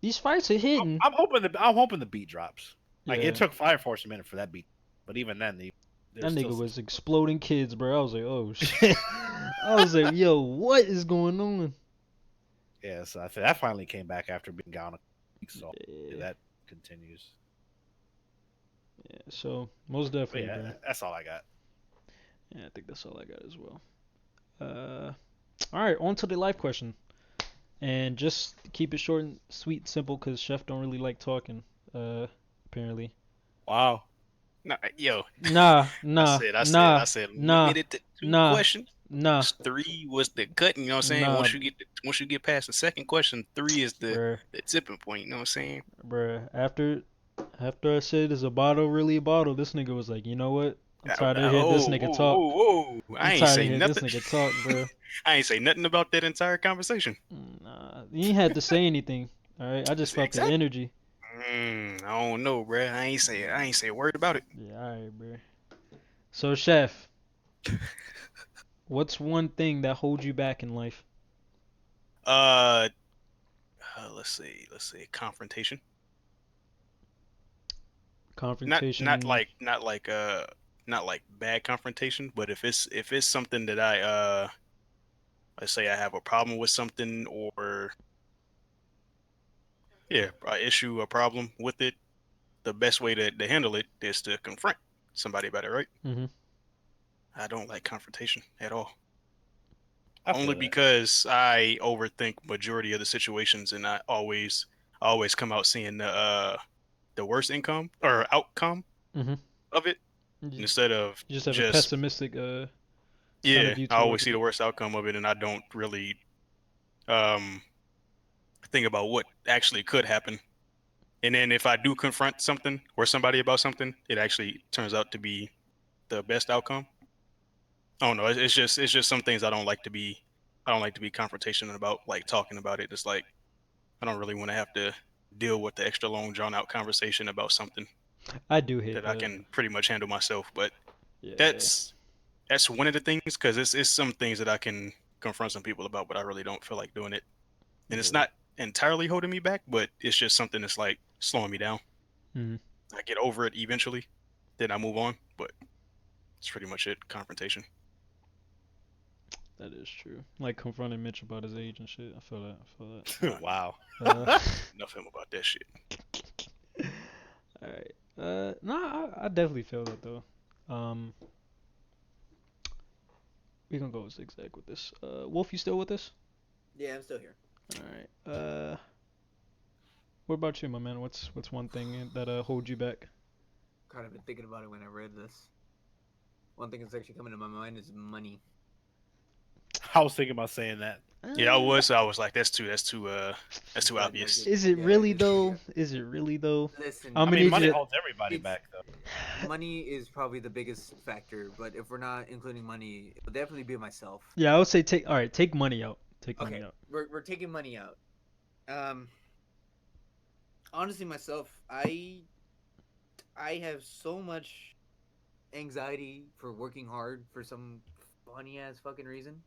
these fights are hidden. I'm hoping the beat drops. Like, Yeah. it took Fire Force a minute for that beat, but even then, That nigga was exploding kids, bro. I was like, oh shit. I was like, yo, what is going on? Yeah, so I think that finally came back after being gone a week, so Yeah. that continues. Yeah, so most But definitely, yeah, bro. that's all I got. Yeah, I think that's all I got as well. All right, on to the live question, and just keep it short and sweet and simple, cause Chef don't really like talking. Apparently. Wow. Nah, yo. Nah. I said limited to 2 questions. Nah. 3 was the cut, you know what I'm saying? Nah. Once you get past the second question, 3 is the Bruh, tipping point, you know what I'm saying? bruh. After I said, is a bottle really a bottle? This nigga was like, you know what? I'm tired of hearing this nigga talk. I I'm ain't tired of say hearing this nothing. nigga talk, bro. I ain't say nothing about that entire conversation. Nah, you ain't had to say anything. All right, I just felt the Exactly. energy. I don't know, bruh. I ain't say a word about it. Yeah, all right, bro. So, Chef, what's one thing that holds you back in life? Uh, let's see. Confrontation. Confrontation. Not like bad confrontation, but if it's something that I let's say I have a problem with something, or yeah, a issue, a problem with it, the best way to handle it is to confront somebody about it, right? Mm-hmm. I don't like confrontation at all. I feel Only that. because I overthink majority of the situations, and I always come out seeing the worst income or outcome Mm-hmm. of it You instead of just have a just pessimistic kind of yeah. view I always towards see it. the worst outcome of it, and I don't really um think about what actually could happen. And then if I do confront something or somebody about something, it actually turns out to be the best outcome. I don't know. It's just some things I don't like to be confrontational about, like talking about it. It's like I don't really want to have to deal with the extra long drawn out conversation about something I do hate that I that. can pretty much handle myself. But Yeah. that's that's one of the things, because it's some things that I can confront some people about, but I really don't feel like doing it. And it's Yeah. not entirely holding me back, but it's just something that's like slowing me down. Mm-hmm. I get over it eventually, then I move on. But it's pretty much it. Confrontation. That is true. Like confronting Mitch about his age and shit. I feel that. I feel Wow. that. Enough of him about that shit. All right. No, I definitely feel that though. Um, we gonna go zigzag with this. Wolf, you still with us? Yeah, I'm still here. All right. What about you, my man? What's one thing that holds you back? Kind of been thinking about it when I read this. One thing that's actually coming to my mind is money. I was thinking about saying that. Yeah, I was like, that's too But, like, obvious. Is it yeah, really just- though? Is it really though? Listen, I'm I gonna mean, need money you to. holds everybody it's- back, though. money is probably the biggest factor, but if we're not including money, it would definitely be myself. Yeah, I would say take. All right, take money out. Take money Okay, out. we're taking money out. Honestly, myself, I have so much anxiety for working hard for some funny ass fucking reason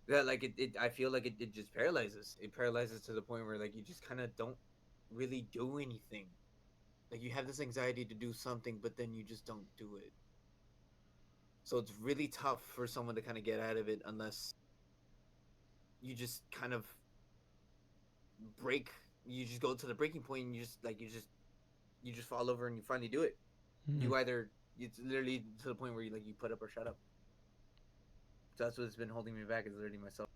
that like I feel like it just paralyzes. It paralyzes to the point where like you just kind of don't really do anything. Like you have this anxiety to do something, but then you just don't do it. So it's really tough for someone to kind of get out of it unless you just kind of break. You just go to the breaking point, and you just fall over and you finally do it. Mhm. You either it's literally to the point where you put up or shut up. So that's what's been holding me back is literally myself.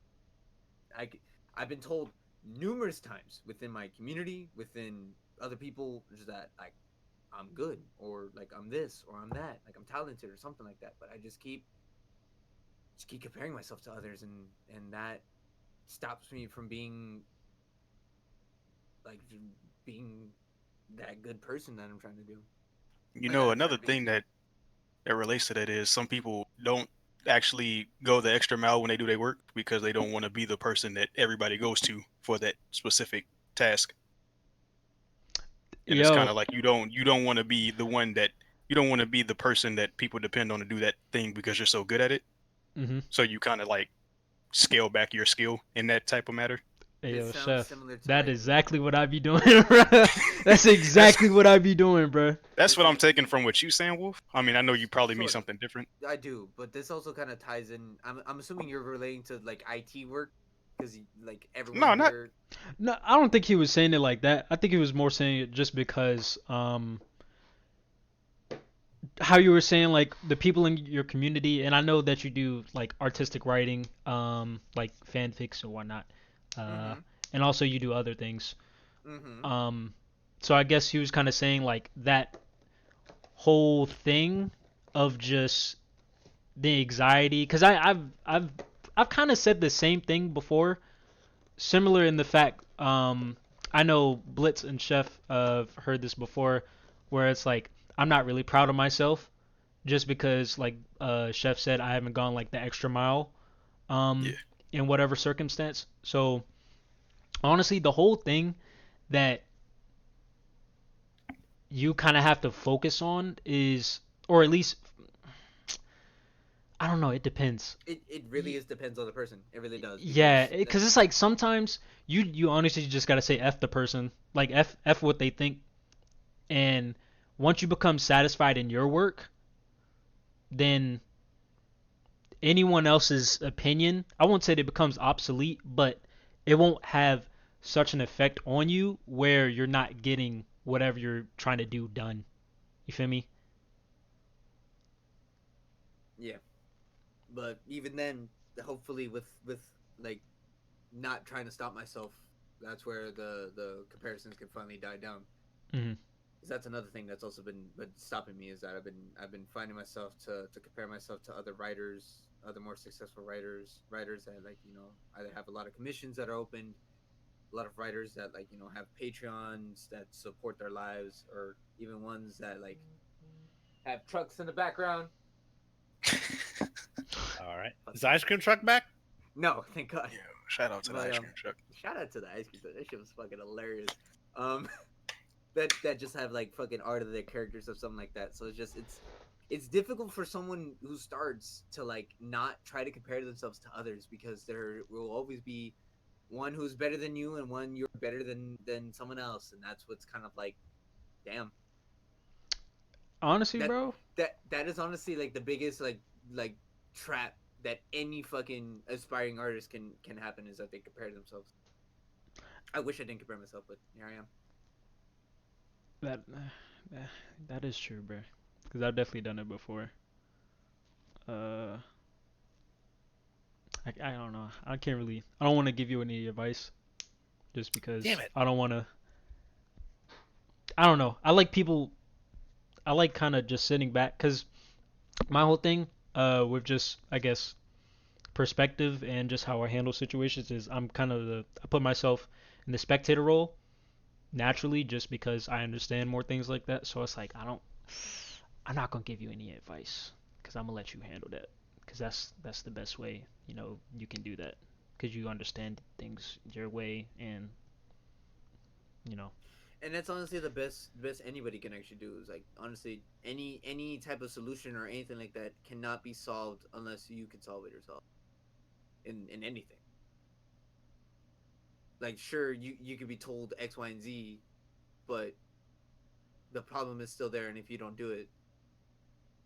I've been told numerous times within my community, within other people, just that like I'm good or like I'm this or I'm that, like I'm talented or something like that. But I just keep comparing myself to others, and that stops me from being like being that good person that I'm trying to do. You Like, know, I'm trying another to be. thing that relates to that is some people don't actually go the extra mile when they do their work because they don't want to be the person that everybody goes to for that specific task. And it's kind Yo, of like you don't want to be the one that you don't want to be the person that people depend on to do that thing because you're so good at it. mm-hmm. So you kind of like scale back your skill in that type of matter. Hey, This yo, sounds chef. similar to That's like exactly what I be doing, bro. That's exactly what I be doing, bro. That's This what I'm is- taking from what you saying, Wolf. I mean, I know you probably mean Sort of. something different. I do, but this also kind of ties in. I'm assuming you're relating to like IT work because like everyone No, not here. No, I don't think he was saying it like that. I think he was more saying it just because how you were saying like the people in your community, and I know that you do like artistic writing, like fanfics and whatnot, uh, Mhm. and also you do other things. Mhm. So I guess he was kind of saying like that whole thing of just the anxiety, because I've kind of said the same thing before, similar in the fact I know Blitz and Chef have heard this before, where it's like I'm not really proud of myself, just because like Chef said, I haven't gone like the extra mile Yeah. um in whatever circumstance. So honestly, the whole thing that you kind of have to focus on is, or at least I don't know, it depends. It really is depends on the person. It really does Yeah, because because it's like sometimes you honestly just gotta say f the person, like f what they think, and once you become satisfied in your work, then anyone else's opinion, I won't say that it becomes obsolete, but it won't have such an effect on you where you're not getting whatever you're trying to do done. You feel me? yeah. But even then, hopefully with like not trying to stop myself, that's where the comparisons can finally die down. Hmm. 'Cause that's another thing that's also been stopping me is that I've been finding myself to compare myself to other writers, other more successful writers that like either have a lot of commissions that are open, a lot of writers that like have Patreons that support their lives, or even ones that like have trucks in the background. All right. Is the ice cream truck back? No, thank God. Yeah. Shout out to the But ice cream truck. shout out to the ice cream truck. That shit was fucking hilarious. Um, that just have like fucking art of their characters or something like that. So it's difficult for someone who starts to like not try to compare themselves to others, because there will always be one who's better than you and one you're better than someone else, and that's what's kind of like, damn. Honestly, That bro, that is honestly like the biggest like trap that any fucking aspiring artist can happen, is that they compare themselves. I wish I didn't compare myself, but here I am. that that is true, bro. Because I've definitely done it before. Uh, I don't know. I can't really. I don't want to give you any advice just Damn because it. I don't want to. I don't know. I like people. I like kind of just sitting back because my whole thing, with just I guess perspective and just how I handle situations is I'm kind of I put myself in the spectator role naturally just because I understand more things like that. So it's like I'm not gonna give you any advice because I'm gonna let you handle that because that's the best way you can do that because you understand things your way and you know. And that's honestly the best anybody can actually do, is like honestly any type of solution or anything like that cannot be solved unless you can solve it yourself in anything. Like sure, you could be told X, Y, and Z, but the problem is still there, and if you don't do it,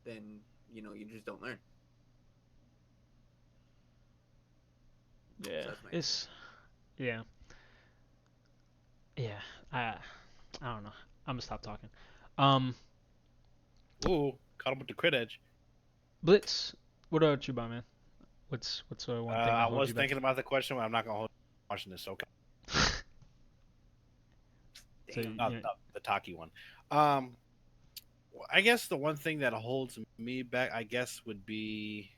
then you just don't learn. Yeah, So that's my answer. it's yeah, yeah. I don't know. I'm gonna stop talking. Um, Ooh, caught him with the crit edge. Blitz, what about you, man? What's one thing that I holds was you back? thinking about the question, but I'm not gonna hold watching this. Okay, So Damn. the Taki one. Um, I guess the one thing that holds me back, I guess, would be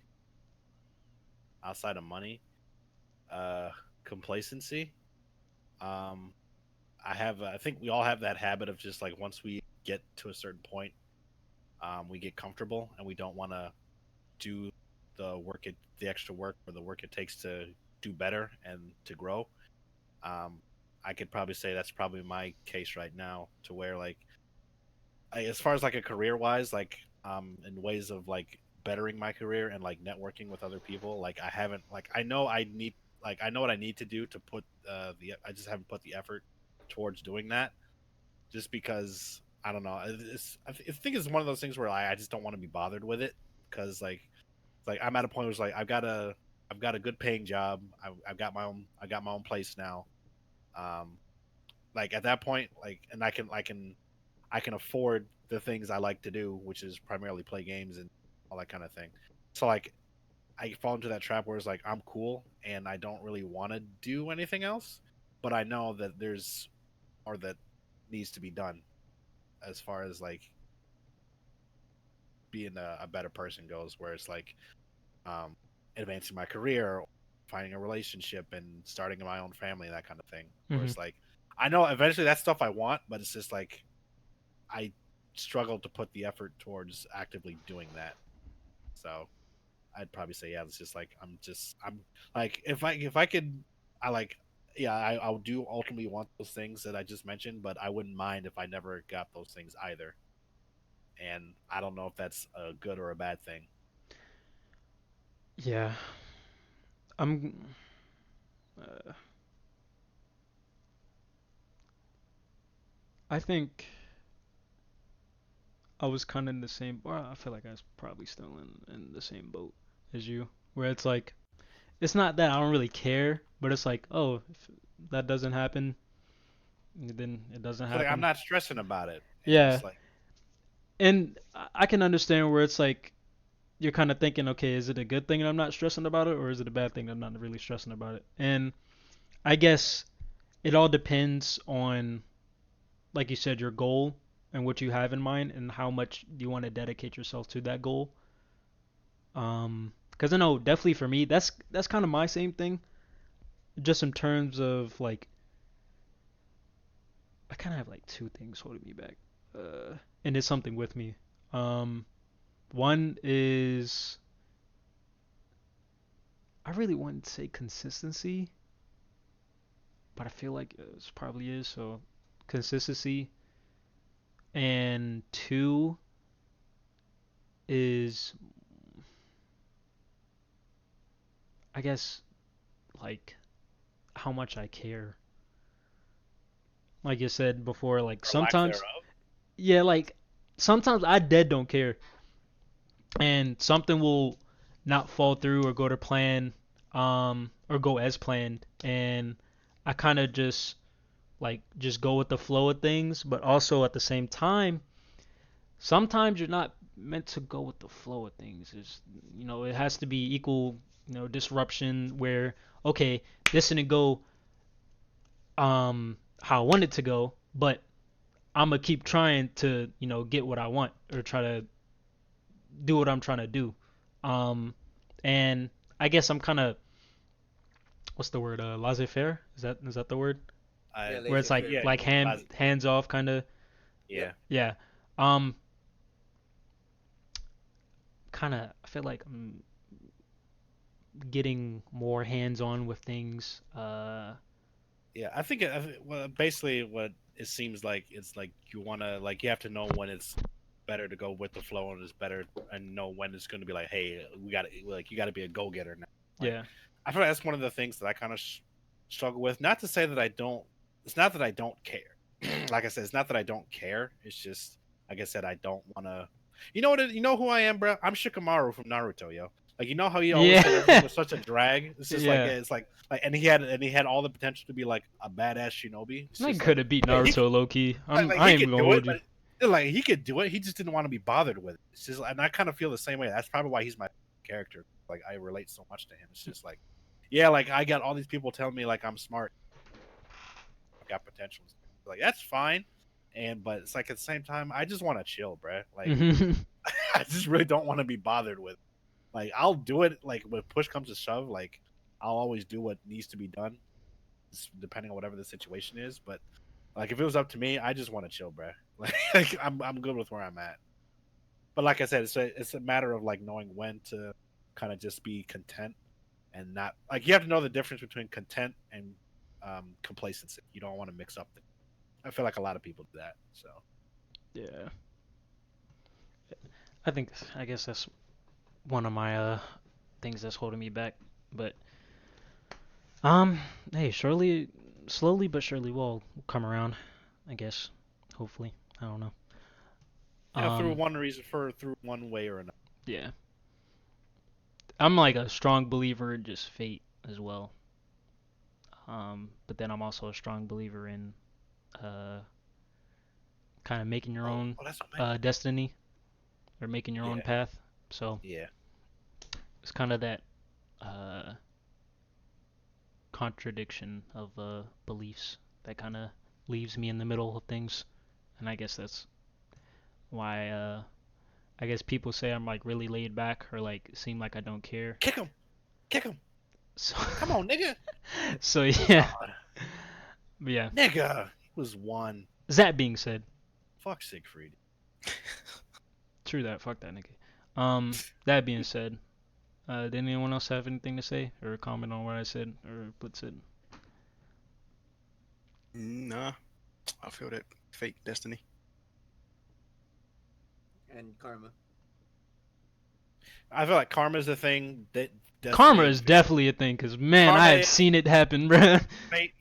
outside of money, uh, complacency. Um, I think we all have that habit of just like once we get to a certain point, we get comfortable and we don't want to do the extra work or the work it takes to do better and to grow. Um, I could probably say that's probably my case right now, to where like as far as like a career wise, like in ways of like bettering my career and like networking with other people, like I haven't like I know I need like I know what I need to do to put the I just haven't put the effort towards doing that, just because I don't know. I think it's one of those things where I just don't want to be bothered with it, because like I'm at a point where it's like I've got a good paying job. I got my own place now. Um, like at that point, like and I can afford the things I like to do, which is primarily play games and all that kind of thing. So like I fall into that trap where it's like I'm cool and I don't really want to do anything else, but I know that there's or that needs to be done as far as like being a better person goes, where it's like um, advancing my career, finding a relationship, and starting my own family, that kind of thing. Where hmm it's like I know eventually that's stuff I want, but it's just like I struggle to put the effort towards actively doing that. So I'd probably say yeah. It's just like I'm like if I could I like yeah I do ultimately want those things that I just mentioned, but I wouldn't mind if I never got those things either. And I don't know if that's a good or a bad thing. Yeah. I'm. Uh, I think I was kind of in the same. Well, I feel like I was probably still in the same boat as you, where it's like it's not that I don't really care, but it's like, oh, if that doesn't happen, then it doesn't So like I'm happen. not stressing about it, and Yeah, it's like and I can understand where it's like you're kind of thinking, okay, is it a good thing that I'm not stressing about it, or is it a bad thing that I'm not really stressing about it? And I guess it all depends on, like you said, your goal and what you have in mind, and how much you want to dedicate yourself to that goal. Because I know definitely for me, that's kind of my same thing, just in terms of like I kind of have like two things holding me back, and it's something with me. Um, One is I really wouldn't say consistency, but I feel like it probably is. So consistency, and two is I guess like how much I care. Like you said before, like or lack sometimes, thereof. yeah, like sometimes I dead don't care, and something will not fall through or go to plan, or go as planned, and I kind of just go with the flow of things, but also at the same time, sometimes you're not meant to go with the flow of things. It has to be equal, disruption where okay, this didn't go how I want it to go, but I'm gonna keep trying to, get what I want or try to do what I'm trying to do. Um, and I guess I'm kind of what's the word? Laissez-faire? Is that the word? Yeah, I Where it's laissez like faire. yeah, like hands off kind of. Yep. yeah. Yeah. Um, kind of. I feel like I'm getting more hands on with things. Yeah, well, basically what it seems like it's like you want to like you have to know when it's better to go with the flow and it's better and know when it's going to be like, hey, we got to like you got to be a go getter now. Like yeah. I feel like that's one of the things that I kind of struggle with. Not to say that I don't. It's not that I don't care. Like I said, it's not that I don't care. It's just like I said, I don't want to. You know what? You know who I am, bro. I'm Shikamaru from Naruto, yo. Like you know how he always said everything Yeah. was such a drag. It's just like Yeah. it's like and he had all the potential to be like a badass shinobi. It's I just could like have beat he Naruto low key. like I he ain't even could gonna do it, hold you. but like he could do it. He just didn't want to be bothered with it. It's just, and I kind of feel the same way. That's probably why he's my character. Like I relate so much to him. It's just like, yeah, like I got all these people telling me like I'm smart, I got potential. Like that's fine, but it's like at the same time, I just want to chill, bruh. Like Hmm. I just really don't want to be bothered with. Like I'll do it. Like when push comes to shove, like I'll always do what needs to be done, depending on whatever the situation is. But like if it was up to me, I just want to chill, bruh. Like I'm good with where I'm at. But like I said, it's a matter of like knowing when to kind of just be content and not like you have to know the difference between content and complacency. You don't want to mix up. I feel like a lot of people do that. So Yeah. I guess that's one of my things that's holding me back. But um, hey, slowly but surely we'll come around. I guess, hopefully. I don't know. through Um, one reason for through one way or another. yeah. I'm like a strong believer in just fate as well. But then I'm also a strong believer in uh, kind of making your own That's what I meant. destiny or making your own Yeah, path. So yeah. it's kind of that uh, contradiction of beliefs that kind of leaves me in the middle of things, and I guess that's why I guess people say I'm like really laid back or like seem like I don't care. Kick him, kick him. So Come on, nigga. so yeah, God, but yeah. nigga. He was one. That being said, Fuck Siegfried. True that. Fuck that nigga. That being said, did anyone else have anything to say or comment on what I said or Blitz said? Nah, I feel that fate destiny. And karma. I feel like karma is a thing that Karma is definitely a thing, cause man, Karma I have is- seen it happen, bruh.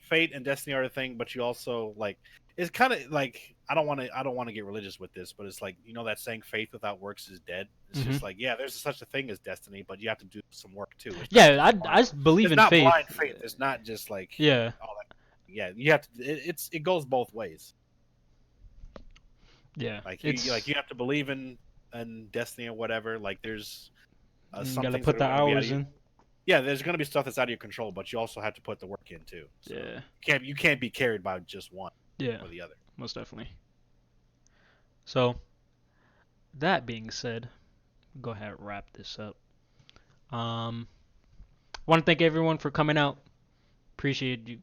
fate and destiny are a thing, but you also like it's kind of like I don't want to get religious with this, but it's like that saying faith without works is dead. It's just like there's such a thing as destiny, but you have to do some work too. It's not Yeah, just I believe it's in not faith. blind faith. It's not just like Yeah. all that. Yeah, you have to. It goes both ways. Yeah. Like you have to believe in destiny or whatever. Like there's You some gotta things put that the are gonna be out hours of in. Yeah, there's gonna be stuff that's out of your control, but you also have to put the work in too. So Yeah. you can't be carried by just one Yeah. or the other. Most definitely. So, that being said, go ahead and wrap this up. Want to thank everyone for coming out. Appreciate you.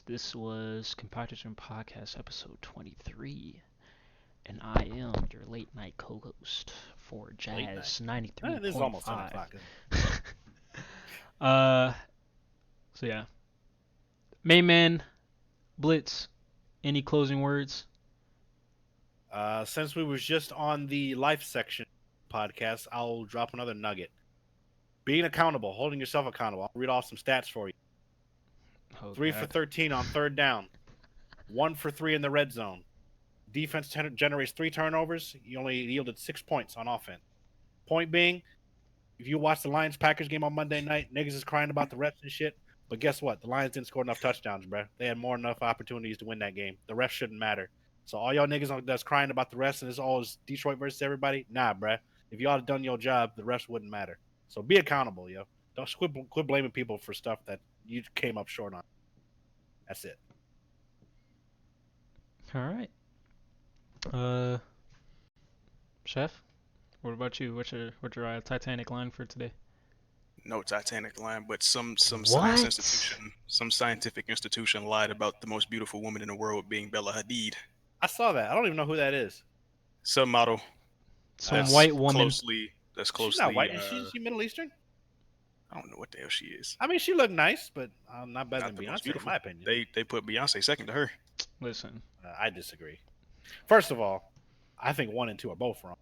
This was Kenpachi Podcast episode 23. And I am your late night co-host for Jazz 93.5. This is almost 10 o'clock. So yeah. Main man, Blitz, any closing words? Since we was just on the life section podcast, I'll drop another nugget. Being accountable, holding yourself accountable. I'll read off some stats for you. Oh, 3 for 13 on third down. 1 for 3 in the red zone. Defense generates 3 turnovers. You only yielded 6 points on offense. Point being, if you watch the Lions-Packers game on Monday night, niggas is crying about the refs and shit. But guess what? The Lions didn't score enough touchdowns, bro. They had more enough opportunities to win that game. The refs shouldn't matter. So all y'all niggas that's crying about the refs and it's all Detroit versus everybody, nah, bruh. If y'all had done your job, the refs wouldn't matter. So be accountable, yo. Don't quit blaming people for stuff that you came up short on. That's it. All right. Chef, what about you? What's your Titanic line for today? No Titanic line, but some What? scientific institution lied about the most beautiful woman in the world being Bella Hadid. I saw that. I don't even know who that is. Some model. Some that's white woman. She's not white. Is she Middle Eastern? I don't know what the hell she is. I mean, she looked nice, but not better Not than the most Beyonce, in beautiful. my opinion. They put Beyonce second to her. Listen. I disagree. First of all, I think 1 and 2 are both wrong.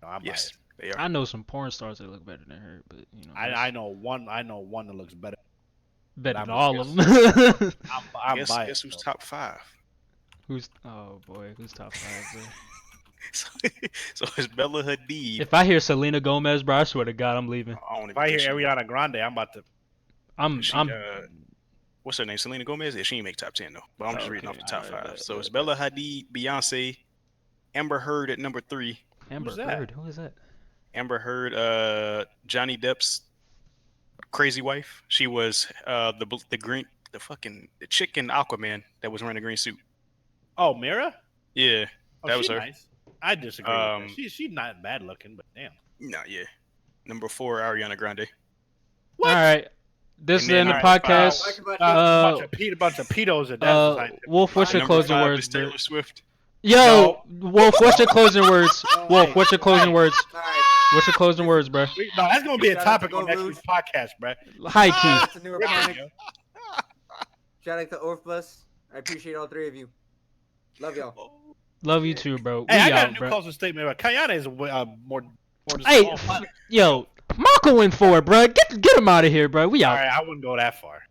No, I'm Yes, biased. they are. I know some porn stars that look better than her, but you know. I know one. I know one that looks better. better I'm than just all of them. I'm guess biased. who's though. top 5? Who's top 5, bro? So it's Bella Hadid. If I hear Selena Gomez, bro, I swear to God, I'm leaving. I don't If even I hear think she- Ariana Grande, I'm about to. I'm what's her name? Selena Gomez? Yeah, she ain't make top 10 though. But I'm just reading off the top Okay. 5. So it's Bella Hadid, Beyonce, Amber Heard at number 3. Amber Who's that? Heard. Who is that? Amber Heard, Johnny Depp's crazy wife. She was the chick in Aquaman that was wearing a green suit. Oh, Mira. Yeah, Oh, that was she's her. nice. I disagree with that. She's not bad looking, but damn. Nah, yeah. Number 4, Ariana Grande. What? All right. This is And the end then- of the podcast. bunch of pedos at that. Wolf, what's your Number closing 5 words, is bro? Taylor Swift. Yo, Wolf, what's your closing words? Wolf, what's your closing words? All right. What's your closing words, bro? No, that's gonna be a Shout out to topic on Go next Roots. week's podcast, bro. High Shout key. out to New Republic. Yo. Shout out to Orfbus. I appreciate all 3 of you. Love y'all. Love you too, bro. Hey, I We got a out, new bro. closing statement about Kayana is more. Hey, yo, Marco in for it, bro. Get him out of here, bro. We All out. right, I wouldn't go that far.